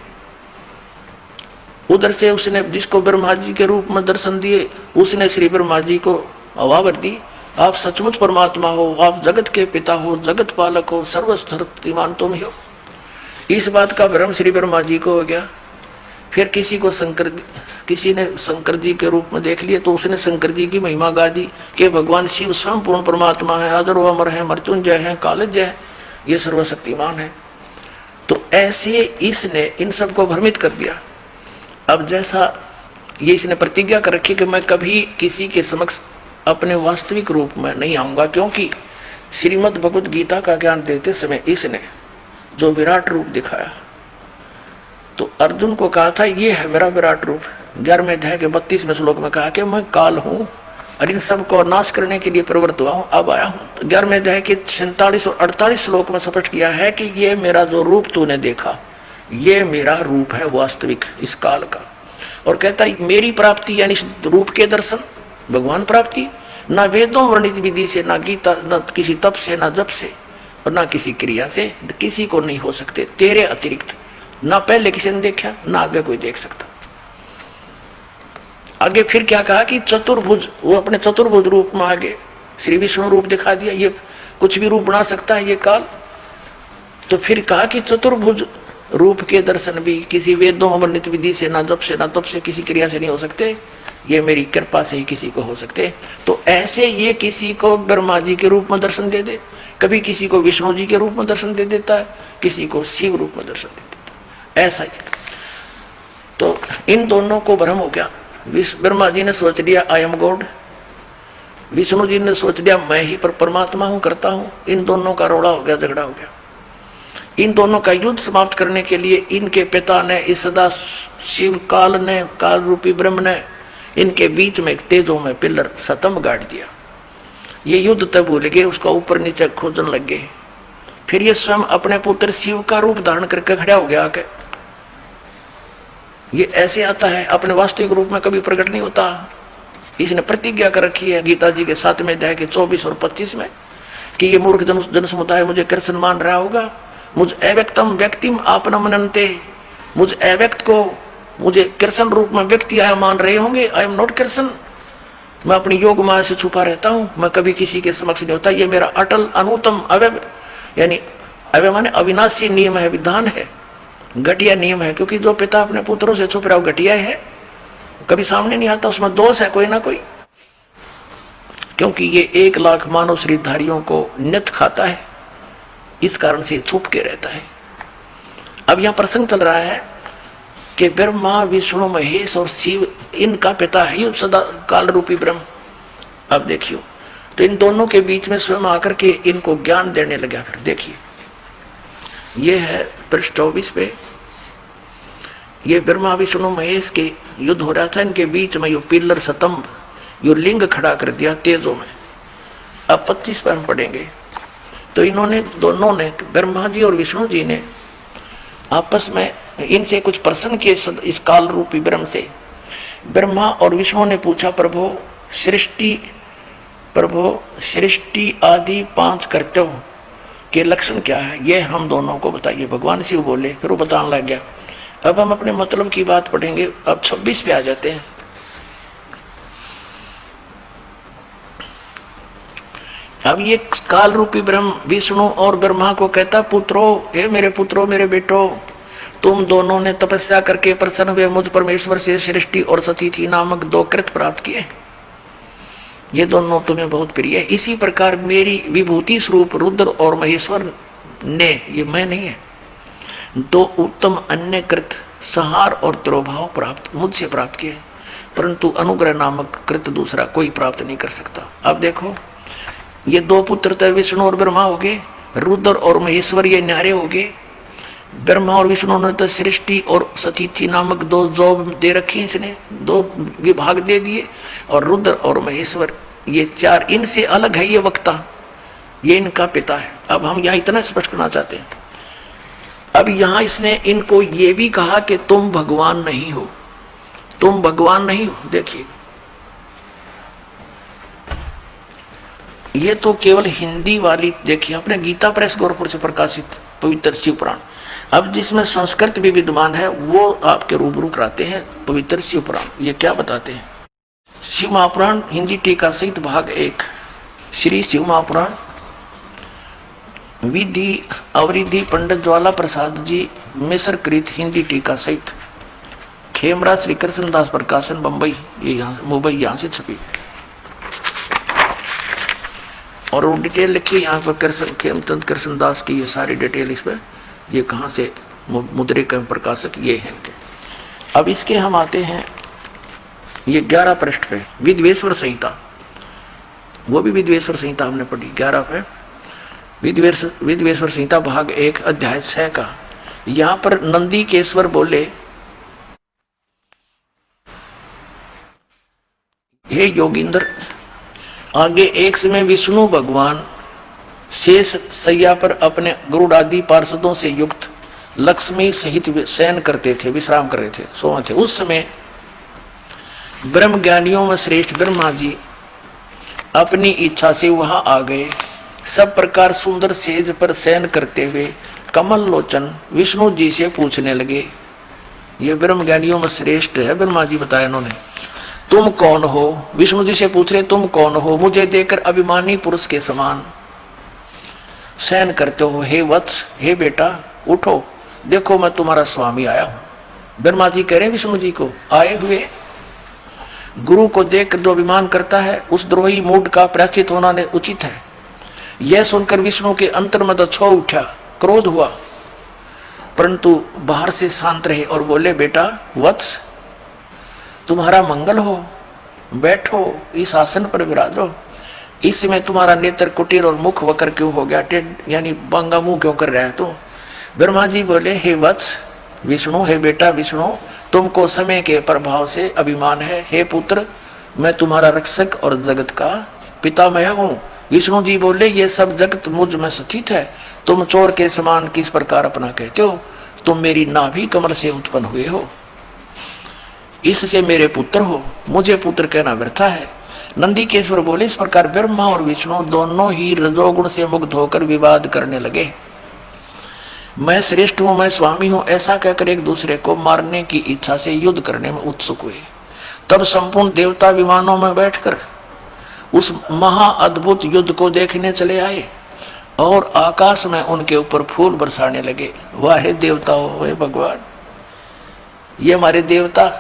उधर से उसने जिसको ब्रह्मा जी के रूप में दर्शन दिए, उसने श्री ब्रह्मा जी को आवाहन दी, आप सचमुच परमात्मा हो, आप जगत के पिता हो, जगत पालक हो, सर्वशक्तिमान तुम ही हो। इस बात का भ्रम श्री ब्रह्मा जी को हो गया। फिर किसी ने शंकर जी के रूप में देख लिए, तो उसने शंकर जी की महिमा गा दी कि भगवान शिव स्वयं पूर्ण परमात्मा है, अजर व अमर है, मृत्युंजय है, कालज्ञ है, ये सर्वशक्तिमान है। तो ऐसे इसने इन सबको भ्रमित कर दिया। अब जैसा ये इसने प्रतिज्ञा कर रखी कि मैं कभी किसी के समक्ष अपने वास्तविक रूप में नहीं आऊंगा, क्योंकि श्रीमद् भगवत गीता का ज्ञान देते समय इसने जो विराट रूप दिखाया, तो अर्जुन को कहा था ये है मेरा विराट रूप। 11वें अध्याय के 32वें श्लोक में कहा कि मैं काल हूँ और इन सब को नाश करने के लिए प्रवृत्त हुआ हूँ, अब आया हूँ। तो 11वें अध्याय के 47 और 48 श्लोक में स्पष्ट किया है कि ये मेरा जो रूप तूने देखा, ये मेरा रूप है वास्तविक इस काल का। और कहता है मेरी प्राप्ति यानी रूप के दर्शन, भगवान प्राप्ति ना वेदों वर्णित विधि से, ना गीता, न किसी तप से, ना जप से और ना किसी क्रिया से, किसी को नहीं हो सकते तेरे अतिरिक्त। ना पहले किसी ने देखा, ना आगे कोई देख सकता। आगे फिर क्या कहा कि चतुर्भुज, वो अपने चतुर्भुज रूप में आगे श्री विष्णु रूप दिखा दिया। ये कुछ भी रूप बना सकता है ये काल। तो फिर कहा कि चतुर्भुज रूप के दर्शन भी किसी वेदों वर्णित विधि से, ना जप से, ना तप से, किसी क्रिया से नहीं हो सकते, ये मेरी कृपा से ही किसी को हो सकते। तो ऐसे ये किसी को ब्रह्मा जी के रूप में दर्शन दे दे, कभी किसी को विष्णु जी के रूप में दर्शन दे देता है, किसी को शिव रूप में दर्शन दे देता है, ऐसा ही। तो इन दोनों को भ्रम हो गया। ब्रह्मा जी ने सोच लिया I am God, Vishnu ji ने सोच लिया मैं ही परमात्मा हूँ, करता हूँ। इन दोनों का रोड़ा हो गया, झगड़ा हो गया। इन दोनों का युद्ध समाप्त करने के लिए इनके पिता ने, इस सदा शिव काल ने, काल रूपी ब्रह्म ने इनके बीच में एक तेजों में पिलर स्तंभ गाड़ दिया। ये युद्ध तब भूल गए, उसका ऊपर नीचे खोजने लग गए। फिर ये स्वयं अपने पुत्र शिव का रूप धारण करके खड़ा हो गया आके। ये ऐसे आता है, अपने वास्तविक रूप में कभी प्रकट नहीं होता। इसने प्रतिज्ञा कर रखी है गीता जी के 7वें अध्याय के 24 और 25 में कि ये मूर्ख जन समुदाय मुझे कृष्ण मान रहा होगा। मुझ अव्यक्तम व्यक्तिम आपना मनन्ते, मुझ अव्यक्त को मुझे कृष्ण रूप में व्यक्ति आया मान रहे होंगे। आई एम नॉट कृष्ण, मैं अपनी योग माया से छुपा रहता हूँ, मैं कभी किसी के समक्ष नहीं होता। ये मेरा अटल अनुतम अवय, यानी अवय माने अविनाशी नियम है, विधान है, घटिया नियम है। क्योंकि जो पिता अपने पुत्रों से छुप रहा हो घटिया है, कभी सामने नहीं आता, उसमें दोष है कोई ना कोई। क्योंकि ये 1 लाख मानव शरीरधारियों को नित खाता है, इस कारण से छुप के रहता है। अब यहाँ प्रसंग चल रहा है कि ब्रह्मा विष्णु महेश और शिव इनका पिता है ये सदा काल रूपी ब्रह्म। अब देखियो, तो इन दोनों के बीच में स्वयं आकर के इनको ज्ञान देने लगा। फिर देखिए, ये है पृष्ठ 24 पे, ये ब्रह्मा विष्णु महेश के युद्ध हो रहा था। इनके बीच में यो पिलर स्तंभ, यो लिंग खड़ा कर दिया तेजों में। अब 25 पर हम पढ़ेंगे। तो इन्होंने दोनों ने, ब्रह्मा जी और विष्णु जी ने आपस में इनसे कुछ प्रश्न किए इस काल रूपी ब्रह्म से। ब्रह्मा और विष्णु ने पूछा, प्रभु सृष्टि आदि 5 कर्तव्य के लक्षण क्या है, ये हम दोनों को बताइए। भगवान शिव बोले, फिर वो बताने लग गया। अब हम अपने मतलब की बात पढ़ेंगे। अब 26 पे आ जाते हैं। अब ये काल रूपी ब्रह्म विष्णु और ब्रह्मा को कहता, पुत्रो, हे मेरे पुत्रो, मेरे बेटो, तुम दोनों ने तपस्या करके प्रसन्न हुए मुझ परमेश्वर से सृष्टि और सतीथि नामक 2 कृत प्राप्त किए। ये दोनों तुम्हें बहुत प्रिय है। इसी प्रकार मेरी विभूति स्वरूप रुद्र और महेश्वर ने, ये मैं नहीं है, दो उत्तम अन्य कृत संहार और तिरोभाव प्राप्त मुझसे प्राप्त किए, परंतु अनुग्रह नामक कृत दूसरा कोई प्राप्त नहीं कर सकता। अब देखो, ये दो पुत्र तो विष्णु और ब्रह्मा हो गए, रुद्र और महेश्वर ये न्यारे हो गए। ब्रह्मा और विष्णु ने तो सृष्टि और सतीथि नामक दो जॉब दे रखी है, इसने दो विभाग दे दिए, और रुद्र और महेश्वर ये चार, इनसे अलग है ये वक्ता, ये इनका पिता है। अब हम यहाँ इतना स्पष्ट करना चाहते हैं। अब यहाँ इसने इनको ये भी कहा कि तुम भगवान नहीं हो, तुम भगवान नहीं हो। देखिए, ये तो केवल हिंदी वाली, देखिए अपने गीता प्रेस गोरखपुर से प्रकाशित पवित्र शिव पुराण। अब जिसमें संस्कृत भी विद्यमान है वो आपके रूबरू कराते हैं पवित्र शिव पुराण। ये क्या बताते हैं? शिव महापुराण हिंदी टीका सहित भाग 1, श्री शिव महापुराण, विधि अवरिधि पंडित ज्वाला प्रसाद जी मिस्र कृत हिंदी टीका सहित, खेमरा श्री कृष्णदास प्रकाशन बम्बई, ये यहाँ मुंबई यहाँ से छपी। और वो डिटेल लिखी यहाँ पर खेमचंद कृष्णदास की, ये सारी डिटेल इस पर, ये कहाँ से मुद्रिक प्रकाशक ये हैं इनके। अब इसके हम आते हैं ये 11 पृष्ठ पे विद्वेश्वर संहिता, वो भी विद्वेश्वर संहिता हमने पढ़ी 11 पे, विद्वेश्वर संहिता भाग 1 अध्याय 6 का। यहाँ पर नंदी केश्वर बोले, हे योगिंद्र, आगे एक समय विष्णु भगवान शेष सैया पर अपने गरुड़ आदि पार्षदों से युक्त लक्ष्मी सहित शयन करते थे, विश्राम कर रहे थे, सो थे। उस समय ब्रह्म ज्ञानियों में श्रेष्ठ ब्रह्मा जी अपनी इच्छा से वहां आ गए। सब प्रकार सुंदर सेज पर शयन करते हुए कमल लोचन विष्णु जी से पूछने लगे। ये ब्रह्म ज्ञानियों में श्रेष्ठ है, ब्रह्मा जी बताया इन्होंने। तुम कौन हो? विष्णु जी से पूछ रहे तुम कौन हो? मुझे देखकर अभिमानी पुरुष के समान शयन करते हो। हे वत्स, हे बेटा उठो, देखो मैं तुम्हारा स्वामी आया हूं। ब्रह्मा जी कह रहे विष्णु जी को, आए हुए गुरु को देख जो अभिमान करता है उस द्रोही मूड का प्रायश्चित होना उचित है। यह सुनकर विष्णु के अंतर में छो उठा, क्रोध हुआ, परंतु बाहर से शांत रहे और बोले, बेटा वत्स, तुम्हारा मंगल हो, बैठो, इस आसन पर विराजो। इस समय तुम्हारा नेत्र कुटीर और मुख वक्र क्यों हो गया, यानी बांगा मुंह क्यों कर रहा है तू? ब्रह्मा जी बोले, हे वत्स विष्णु, हे बेटा विष्णु, तुमको समय के प्रभाव से अभिमान है। हे पुत्र, मैं तुम्हारा रक्षक और जगत का पितामह हूँ। विष्णु जी बोले, ये सब जगत मुझ में स्थित है, तुम चोर के समान किस प्रकार अपना कहते हो? तुम मेरी नाभि कमल से उत्पन्न हुए हो, इससे मेरे पुत्र हो, मुझे पुत्र कहना व्यर्था है। नंदीकेश्वर बोले, इस प्रकार ब्रह्मा और विष्णु दोनों ही रजोगुण से मुक्त होकर विवाद करने लगे। मैं श्रेष्ठ हूं, मैं स्वामी हूं, ऐसा कहकर एक दूसरे को मारने की इच्छा से युद्ध करने में उत्सुक हुए। तब संपूर्ण देवता विमानों में बैठकर उस महा अद्भुत युद्ध को देखने चले आए और आकाश में उनके ऊपर फूल बरसाने लगे। वाहे देवताओं, वे भगवान, ये हमारे देवता,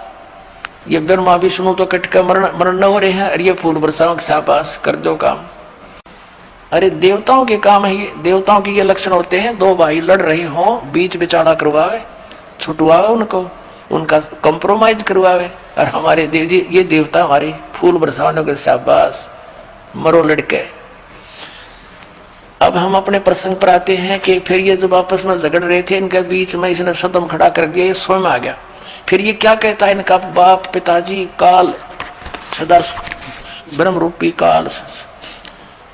ये ब्रह्मा विष्णु तो कटकर मरण हो रहे हैं और ये फूल बरसाओं के शाबाश, कर दो काम। अरे देवताओं के काम है ये, देवताओं के ये लक्षण होते हैं। दो भाई लड़ रहे हो, बीच बिचाड़ा करवावे, छुटवावे उनको, उनका कंप्रोमाइज करवावे। और हमारे देव जी, ये देवता हमारे फूल बरसाने के शाबाश, मरो लड़के। अब हम अपने प्रसंग पर आते हैं कि फिर ये जब आपस में झगड़ रहे थे, इनके बीच में इसने सदम खड़ा कर दिया, ये स्वयं आ गया। फिर ये क्या कहता है इनका बाप पिताजी, काल सदा ब्रह्म रूपी काल।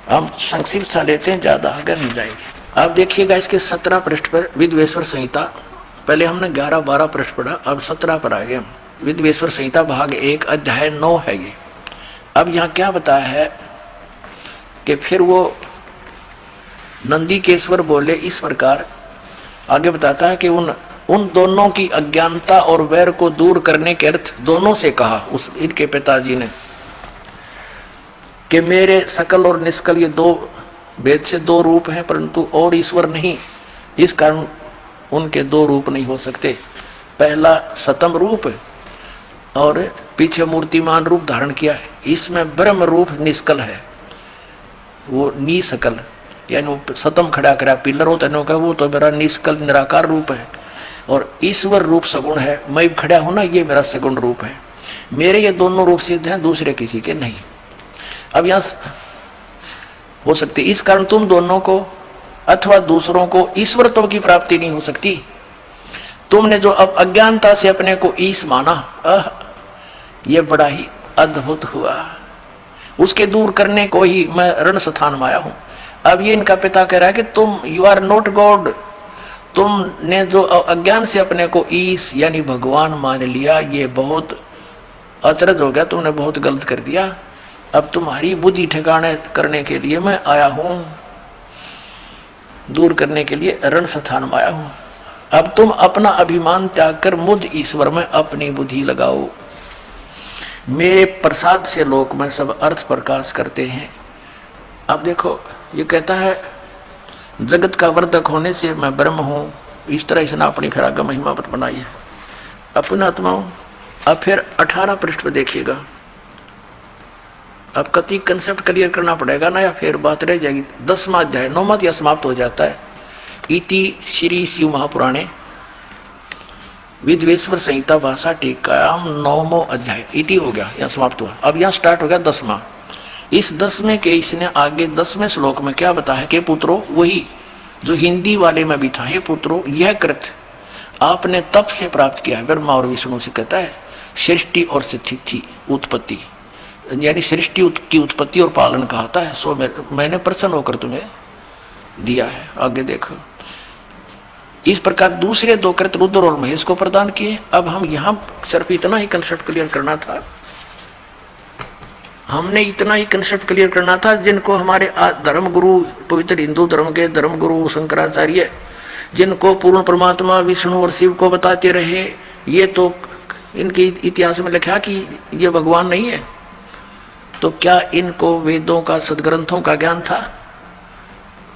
हम संक्षिप्त सा लेते हैं, ज्यादा आगे नहीं जाएंगे। अब देखिएगा इसके 17 पृष्ठ पर विद्वेश्वर संहिता, पहले हमने 11-12 पृष्ठ पढ़ा, अब 17 पर आ गए हम। विद्वेश्वर संहिता भाग 1 अध्याय 9 है ये। अब यहाँ क्या बताया है कि फिर वो नंदीकेश्वर बोले इस प्रकार, आगे बताता है कि उन दोनों की अज्ञानता और वैर को दूर करने के अर्थ दोनों से कहा उस इनके पिताजी ने कि मेरे सकल और निष्कल ये दो वेद से दो रूप हैं, परंतु और ईश्वर नहीं, इस कारण उनके दो रूप नहीं हो सकते। पहला सतम रूप और पीछे मूर्तिमान रूप धारण किया है, इसमें ब्रह्म रूप निष्कल है, वो निष्कल यानी वो सतम खड़ा करा पिलर होता है, वो तो मेरा निष्कल निराकार रूप है। और ईश्वर रूप सगुण है, मैं खड़ा हूं ना, ये मेरा सगुण रूप है। मेरे ये दोनों रूप सिद्ध हैं, दूसरे किसी के नहीं। अब यहां हो सकती, इस कारण तुम दोनों को अथवा दूसरों को ईश्वरत्व की प्राप्ति नहीं हो सकती। तुमने जो अब अज्ञानता से अपने को ईश माना, ये बड़ा ही अद्भुत हुआ। उसके दूर करने को ही मैं रण स्थान में आया हूं। अब ये इनका पिता कह रहा है कि तुम यू आर नॉट गॉड, तुमने जो अज्ञान से अपने को ईश यानी भगवान मान लिया, ये बहुत अचरज हो गया, तुमने बहुत गलत कर दिया। अब तुम्हारी बुद्धि ठिकाने करने के लिए मैं आया हूं, दूर करने के लिए रण स्थान में आया हूं। अब तुम अपना अभिमान त्याग कर मुझ ईश्वर में अपनी बुद्धि लगाओ। मेरे प्रसाद से लोक में सब अर्थ प्रकाश करते हैं। अब देखो, ये कहता है जगत का वर्धक होने से मैं ब्रह्म हूं, इस तरह इसने अपनी फिर आगे महिमा मत बनाई है अपना आत्मा। अब फिर 18 पृष्ठ पे देखिएगा। अब कति कंसेप्ट क्लियर करना पड़ेगा ना, या फिर बात रह जाएगी। 10वां अध्याय 9वां या समाप्त हो जाता है। इति श्री शिव महापुराणे विद्वेश्वर संहिता भाषा टीकायाम 9वां अध्याय इति हो गया, यहाँ समाप्त हुआ। अब यहाँ स्टार्ट हो गया 10वां। इस 10वें के इसने आगे 10वें श्लोक में क्या बताया कि पुत्रो, वही जो हिंदी वाले में भी था, हे पुत्रो यह कृत आपने तप से प्राप्त किया है। ब्रह्मा और विष्णु से कहता है सृष्टि और स्थिति उत्पत्ति, यानी सृष्टि की उत्पत्ति और पालन कहता है। सो मैंने प्रसन्न होकर तुम्हें दिया है। आगे देखो, इस प्रकार दूसरे 2 कृत रुद्र और महेश को प्रदान किए। अब हम यहाँ सिर्फ इतना ही कंसेप्ट क्लियर करना था, हमने इतना ही कंसेप्ट क्लियर करना था, जिनको हमारे धर्म गुरु, पवित्र हिंदू धर्म के धर्म गुरु शंकराचार्य, जिनको पूर्ण परमात्मा विष्णु और शिव को बताते रहे, ये तो इनके इतिहास में लिखा कि ये भगवान नहीं है। तो क्या इनको वेदों का सदग्रंथों का ज्ञान था?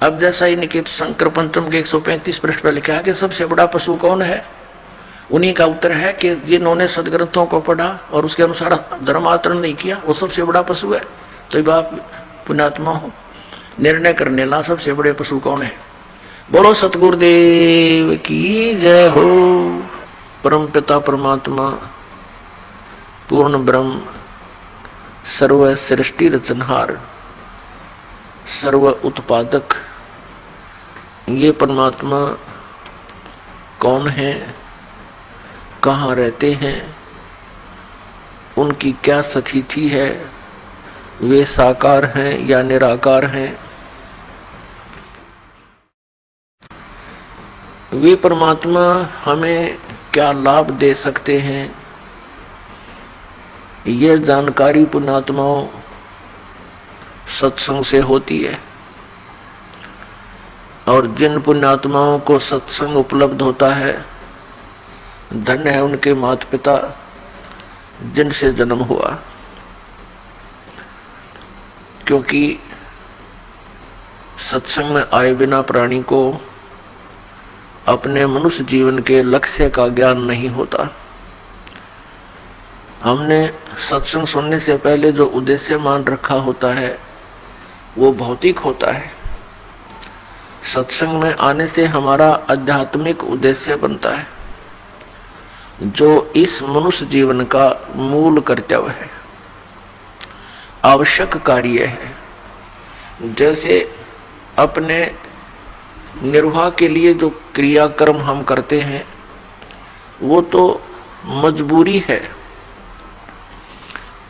अब जैसा इनके शंकर पंचम के 135 पृष्ठ पर लिखा है कि सबसे बड़ा पशु कौन है, उन्हीं का उत्तर है कि जिन्होंने सदग्रंथों को पढ़ा और उसके अनुसार धर्म आचरण नहीं किया, वो सबसे बड़ा पशु है। तो बाप पुण्यात्मा हो, निर्णय करने ला सबसे बड़े पशु कौन है। बोलो सतगुरुदेव की जय हो। परम पिता परमात्मा पूर्ण ब्रह्म सर्व सृष्टि रचनहार सर्व उत्पादक, ये परमात्मा कौन है, कहाँ रहते हैं, उनकी क्या स्थिति है, वे साकार हैं या निराकार हैं, वे परमात्मा हमें क्या लाभ दे सकते हैं, यह जानकारी पुण्यात्माओं सत्संग से होती है। और जिन पुण्यात्माओं को सत्संग उपलब्ध होता है, धन्य है उनके माता पिता जिनसे जन्म हुआ, क्योंकि सत्संग में आए बिना प्राणी को अपने मनुष्य जीवन के लक्ष्य का ज्ञान नहीं होता। हमने सत्संग सुनने से पहले जो उद्देश्य मान रखा होता है वो भौतिक होता है। सत्संग में आने से हमारा आध्यात्मिक उद्देश्य बनता है, जो इस मनुष्य जीवन का मूल कर्तव्य है, आवश्यक कार्य है। जैसे अपने निर्वाह के लिए जो क्रियाकर्म हम करते हैं वो तो मजबूरी है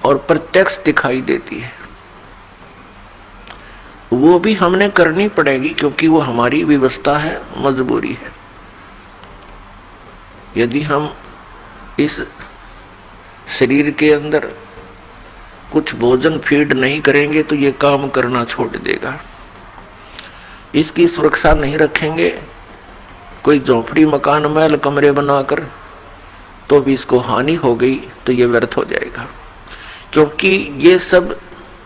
और प्रत्यक्ष दिखाई देती है, वो भी हमने करनी पड़ेगी क्योंकि वो हमारी व्यवस्था है, मजबूरी है। यदि हम इस शरीर के अंदर कुछ भोजन फीड नहीं करेंगे तो ये काम करना छोड़ देगा। इसकी सुरक्षा नहीं रखेंगे, कोई झोपड़ी मकान महल कमरे बनाकर, तो भी इसको हानि हो गई तो ये व्यर्थ हो जाएगा। क्योंकि ये सब,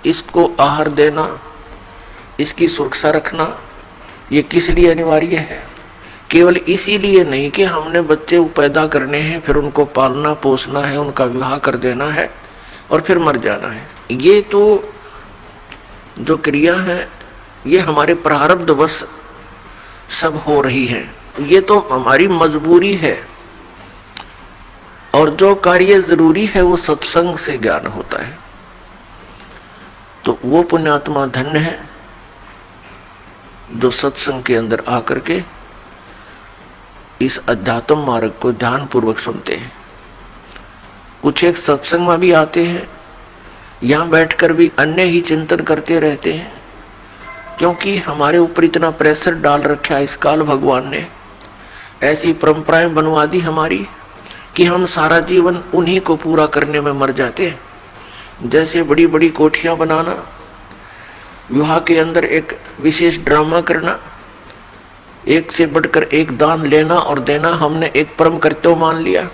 इसको आहार देना, इसकी सुरक्षा रखना, ये किस लिए अनिवार्य है? केवल इसीलिए नहीं कि हमने बच्चे पैदा करने हैं, फिर उनको पालना पोसना है, उनका विवाह कर देना है, और फिर मर जाना है। ये तो जो क्रिया है ये हमारे प्रारब्धवश सब हो रही है, ये तो हमारी मजबूरी है। और जो कार्य जरूरी है वो सत्संग से ज्ञान होता है। तो वो पुण्यात्मा धन्य है जो सत्संग के अंदर आकर के इस अध्यात्म मार्ग को ध्यान पूर्वक सुनते हैं। कुछ एक सत्संग में भी आते हैं, यहाँ बैठकर भी अन्य ही चिंतन करते रहते हैं, क्योंकि हमारे ऊपर इतना प्रेशर डाल रखा है इस काल भगवान ने, ऐसी परंपराएं बनवा दी हमारी कि हम सारा जीवन उन्हीं को पूरा करने में मर जाते हैं। जैसे बड़ी बड़ी कोठियां बनाना, विवाह के अंदर एक विशेष ड्रामा करना, एक से बढ़कर एक दान लेना और देना हमने एक परम कर्तव्य मान लिया,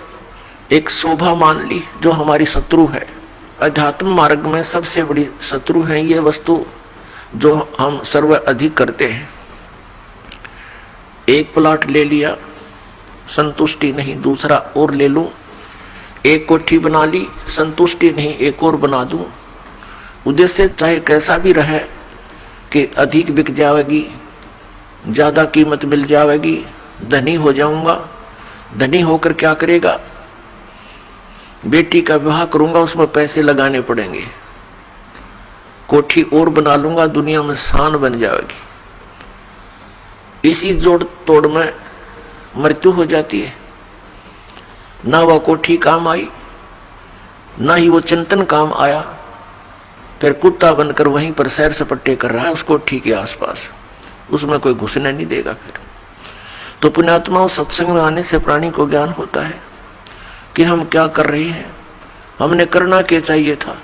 एक शोभा मान ली जो हमारी शत्रु है। अध्यात्म मार्ग में सबसे बड़ी शत्रु है ये वस्तु जो हम सर्व अधिक करते हैं। एक प्लाट ले लिया, संतुष्टि नहीं दूसरा और ले लूं, एक कोठी बना ली, संतुष्टि नहीं एक और बना दूं। उद्देश्य चाहे कैसा भी रहे कि अधिक बिक जाएगी, ज्यादा कीमत मिल जाएगी, धनी हो जाऊंगा। धनी होकर क्या करेगा? बेटी का विवाह करूंगा, उसमें पैसे लगाने पड़ेंगे, कोठी और बना लूंगा, दुनिया में शान बन जाएगी। इसी जोड़ तोड़ में मृत्यु हो जाती है। ना वह कोठी काम आई, ना ही वो चिंतन काम आया, फिर कुत्ता बनकर वहीं पर सैर सपट्टे कर रहा है उस कोठी के आसपास, उसमें कोई घुसने नहीं देगा। फिर तो पुण्यात्माओं, सत्संग में आने से प्राणी को ज्ञान होता है कि हम क्या कर रहे हैं, हमने करना क्या चाहिए था।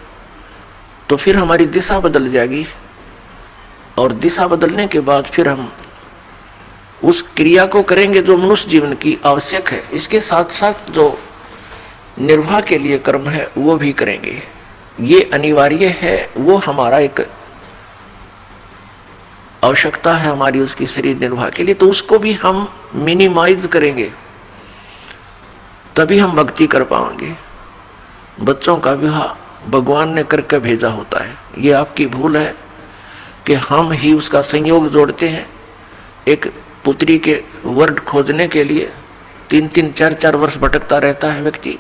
तो फिर हमारी दिशा बदल जाएगी, और दिशा बदलने के बाद फिर हम उस क्रिया को करेंगे जो मनुष्य जीवन की आवश्यक है। इसके साथ साथ जो निर्वाह के लिए कर्म है वो भी करेंगे, ये अनिवार्य है। वो हमारा एक आवश्यकता है हमारी उसकी शरीर निर्वाह के लिए, तो उसको भी हम मिनिमाइज करेंगे, तभी हम भक्ति कर पाएंगे। बच्चों का विवाह भगवान ने करके भेजा होता है, ये आपकी भूल है कि हम ही उसका संयोग जोड़ते हैं। एक पुत्री के वर्ड खोजने के लिए 3-3, 4-4 वर्ष भटकता रहता है व्यक्ति,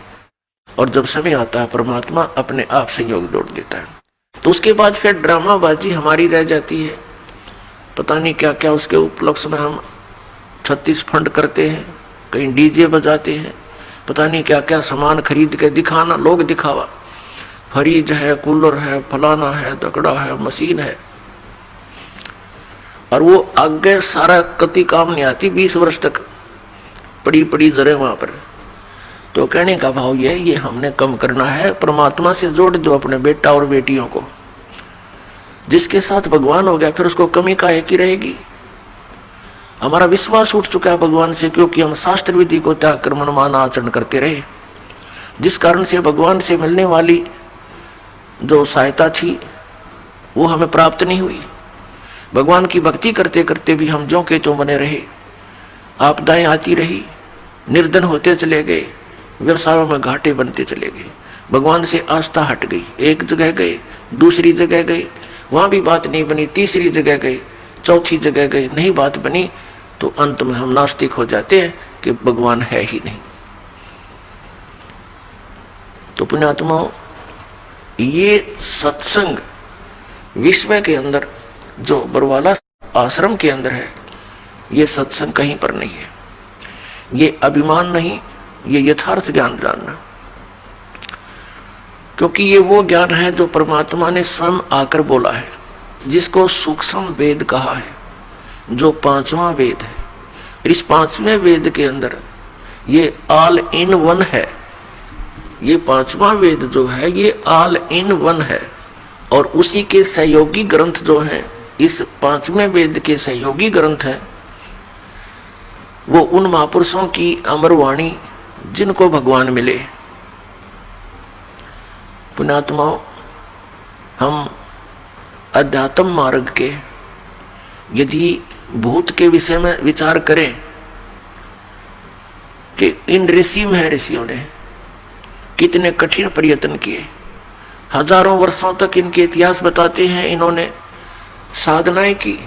और जब समय आता है परमात्मा अपने आप संयोग जोड़ देता है। तो उसके बाद फिर ड्रामाबाजी हमारी रह जाती है, पता नहीं क्या क्या उसके उपलक्ष्य में हम 36 फंड करते हैं, कहीं डीजे बजाते हैं, पता नहीं क्या क्या सामान खरीद के दिखाना, लोग दिखावा, फ्रिज है, कूलर है, फलाना है, दकड़ा है, मशीन है, और वो आगे सारा कति काम नहीं आती, 20 वर्ष तक पड़ी पड़ी जरे वहां पर। तो कहने का भाव ये हमने कम करना है, परमात्मा से जोड़ दो अपने बेटा और बेटियों को। जिसके साथ भगवान हो गया फिर उसको कमी काहे की रहेगी। हमारा विश्वास उठ चुका है भगवान से, क्योंकि हम शास्त्र विधि को त्याग कर मनमाना आचरण करते रहे, जिस कारण से भगवान से मिलने वाली जो सहायता थी वो हमें प्राप्त नहीं हुई। भगवान की भक्ति करते करते भी हम ज्यों के त्यों बने रहे, आपदाएं आती रही, निर्धन होते चले गए, व्यवसायों में घाटे बनते चले गए, भगवान से आस्था हट गई। एक जगह गए, दूसरी जगह गए, वहां भी बात नहीं बनी, तीसरी जगह गए, चौथी जगह गए, नहीं बात बनी, तो अंत में हम नास्तिक हो जाते हैं कि भगवान है ही नहीं। तो पुण्यात्माओं, ये सत्संग विश्व के अंदर जो बरवाला आश्रम के अंदर है, ये सत्संग कहीं पर नहीं है। ये अभिमान नहीं, ये यथार्थ ज्ञान जानना, क्योंकि ये वो ज्ञान है जो परमात्मा ने स्वयं आकर बोला है, जिसको सूक्ष्म वेद कहा है, जो 5वां वेद है। इस 5वें वेद के अंदर ये ऑल इन वन है। ये 5वां वेद जो है ये ऑल इन वन है, और उसी के सहयोगी ग्रंथ जो हैं, इस 5वें वेद के सहयोगी ग्रंथ हैं, वो उन महापुरुषों की अमर वाणी जिनको भगवान मिले। पुण्यात्माओं, हम अध्यात्म मार्ग के यदि भूत के विषय में विचार करें कि इन ऋषियों ने कितने कठिन प्रयत्न किए, हजारों वर्षों तक इनके इतिहास बताते हैं, इन्होंने साधनाएं की,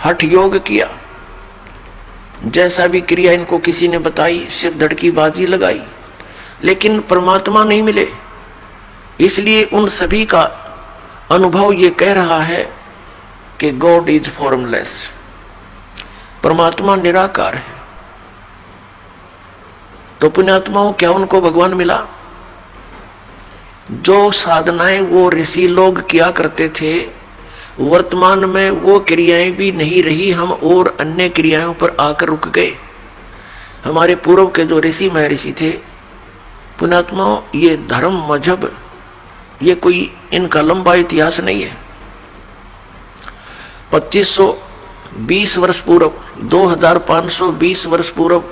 हठ योग किया, जैसा भी क्रिया इनको किसी ने बताई, सिर्फ धड़की बाजी लगाई, लेकिन परमात्मा नहीं मिले। इसलिए उन सभी का अनुभव ये कह रहा है कि गॉड इज फॉर्मलेस, परमात्मा निराकार है। तो पुण्यात्माओं, क्या उनको भगवान मिला? जो साधनाएं वो ऋषि लोग किया करते थे, वर्तमान में वो क्रियाएं भी नहीं रही, हम और अन्य क्रियाओं पर आकर रुक गए। हमारे पूर्व के जो ऋषि महर्षि थे, पुण्यात्माओं, ये धर्म मजहब ये कोई इनका लंबा इतिहास नहीं है। 2520 वर्ष पूर्व, 2520 वर्ष पूर्व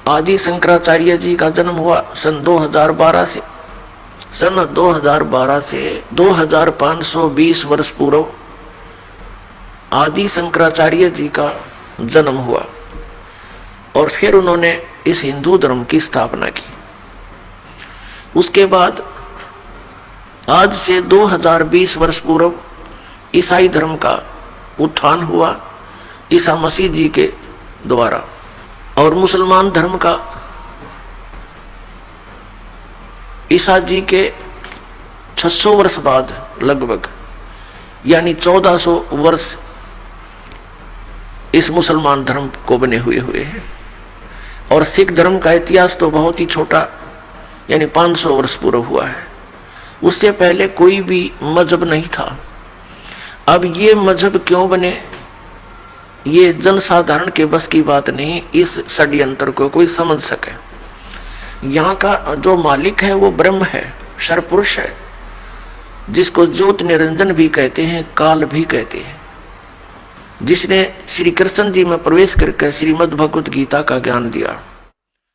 आदि शंकराचार्य जी का जन्म हुआ। सन 2012 से 2520 वर्ष पूर्व आदि शंकराचार्य जी का जन्म हुआ और फिर उन्होंने इस हिंदू धर्म की स्थापना की। उसके बाद आज से 2020 वर्ष पूर्व ईसाई धर्म का उत्थान हुआ ईसा मसीह जी के द्वारा, और मुसलमान धर्म का ईसा जी के 600 वर्ष बाद लगभग, यानी 1400 वर्ष इस मुसलमान धर्म को बने हुए हैं। और सिख धर्म का इतिहास तो बहुत ही छोटा, यानी 500 वर्ष पूर्व हुआ है। उससे पहले कोई भी मजहब नहीं था। अब ये मजहब क्यों बने, ये जनसाधारण के बस की बात नहीं, इस षड्यंत्र को कोई समझ सके। यहाँ का जो मालिक है वो ब्रह्म है, सर्वपुरुष है, जिसको ज्योत निरंजन भी कहते हैं, काल भी कहते हैं, जिसने श्री कृष्ण जी में प्रवेश करके श्रीमद् भगवत गीता का ज्ञान दिया,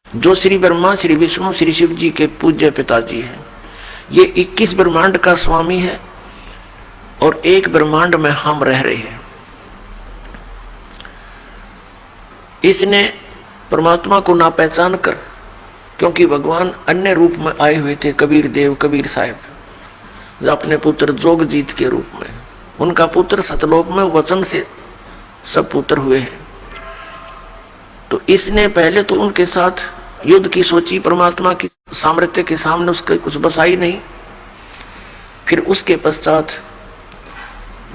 जो श्री ब्रह्मा, श्री विष्णु, श्री शिव जी के पूज्य पिताजी हैं। ये 21 ब्रह्मांड का स्वामी है और एक ब्रह्मांड में हम रह रहे हैं। इसने परमात्मा को ना पहचान कर, क्योंकि भगवान अन्य रूप में आए हुए थे, कबीर देव, कबीर साहब अपने पुत्र जोगजीत के रूप में, उनका पुत्र सतलोक में वचन से सब पुत्र हुए हैं। तो इसने पहले तो उनके साथ युद्ध की सोची, परमात्मा की सामर्थ्य के सामने उसके कुछ बसाई नहीं। फिर उसके पश्चात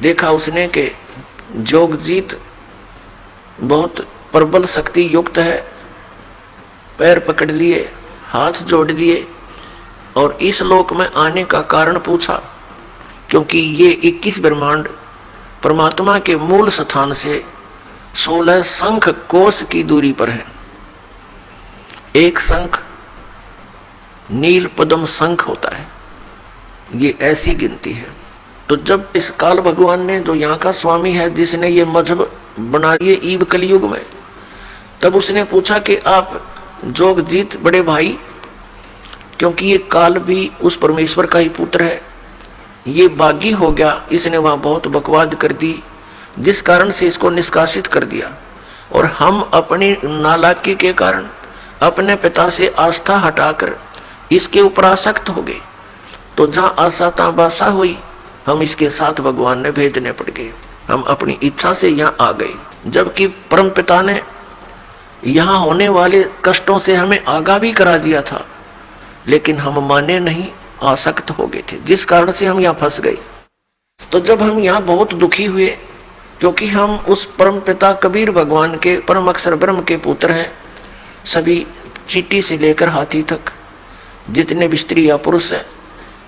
देखा उसने कि जोगजीत बहुत प्रबल शक्ति युक्त है, पैर पकड़ लिए, हाथ जोड़ लिए और इस लोक में आने का कारण पूछा, क्योंकि ये 21 ब्रह्मांड परमात्मा के मूल स्थान से 16 शंख कोश की दूरी पर है। एक शंख नील पद्म शंख होता है, ये ऐसी गिनती है। तो जब इस काल भगवान ने, जो यहाँ का स्वामी है, जिसने ये मजहब बना दिए ईब कलयुग में, तब उसने पूछा कि आप जोगजीत बड़े भाई, क्योंकि ये काल भी उस परमेश्वर का ही पुत्र है, ये बागी हो गया, इसने वहाँ बहुत बकवाद कर दी, जिस कारण से इसको निष्कासित कर दिया। और हम अपनी नालायकी के कारण अपने पिता से आस्था हटाकर इसके ऊपर आसक्त हो गए। तो जहाँ आशा तहाँ बासा हुई, हम इसके साथ भगवान ने भेजने पड़ गए, हम अपनी इच्छा से यहाँ आ गए। जबकि परम पिता ने यहाँ होने वाले कष्टों से हमें आगाह भी करा दिया था, लेकिन हम माने नहीं, आसक्त हो गए थे, जिस कारण से हम यहाँ फंस गए। तो जब हम यहाँ बहुत दुखी हुए, क्योंकि हम उस परम पिता कबीर भगवान के परम अक्षर ब्रह्म के पुत्र हैं। सभी चींटी से लेकर हाथी तक जितने भी स्त्री या पुरुष है,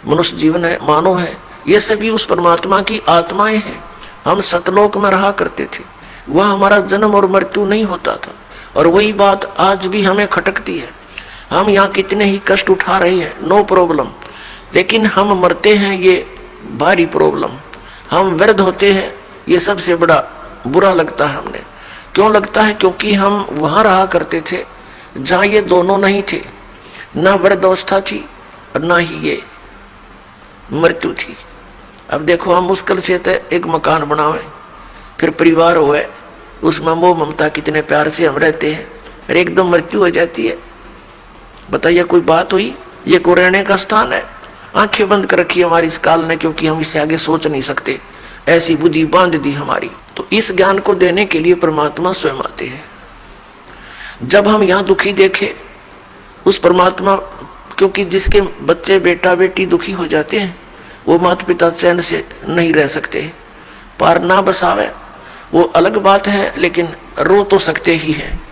मनुष्य जीवन है, मानव है, ये सभी उस परमात्मा की आत्माएं हैं। हम सतलोक में रहा करते थे, वह हमारा जन्म और मृत्यु नहीं होता था। और वही बात आज भी हमें खटकती है। हम यहाँ कितने ही कष्ट उठा रहे हैं, नो प्रॉब्लम, लेकिन हम मरते हैं, ये भारी प्रॉब्लम। हम वृद्ध होते हैं, ये सबसे बड़ा बुरा लगता है हमें। क्यों लगता है? क्योंकि हम वहाँ रहा करते थे जहाँ ये दोनों नहीं थे, ना वृद्धावस्था थी और ना ही ये मृत्यु थी। अब देखो, हम मुश्किल से तो एक मकान बनावे, फिर परिवार हुए, उसमें मोह ममता कितने प्यार से हम रहते हैं, फिर एकदम मृत्यु हो जाती है। बताइए, कोई बात हुई? ये को रहने का स्थान है। आंखें बंद कर रखी हमारी इस काल ने, क्योंकि हम इससे आगे सोच नहीं सकते, ऐसी बुद्धि बांध दी हमारी। तो इस ज्ञान को देने के लिए परमात्मा स्वयं आते हैं। जब हम यहाँ दुखी देखे उस परमात्मा, क्योंकि जिसके बच्चे बेटा बेटी दुखी हो जाते हैं वो माता पिता चैन से नहीं रह सकते। पार ना बसावे वो अलग बात है, लेकिन रो तो सकते ही हैं।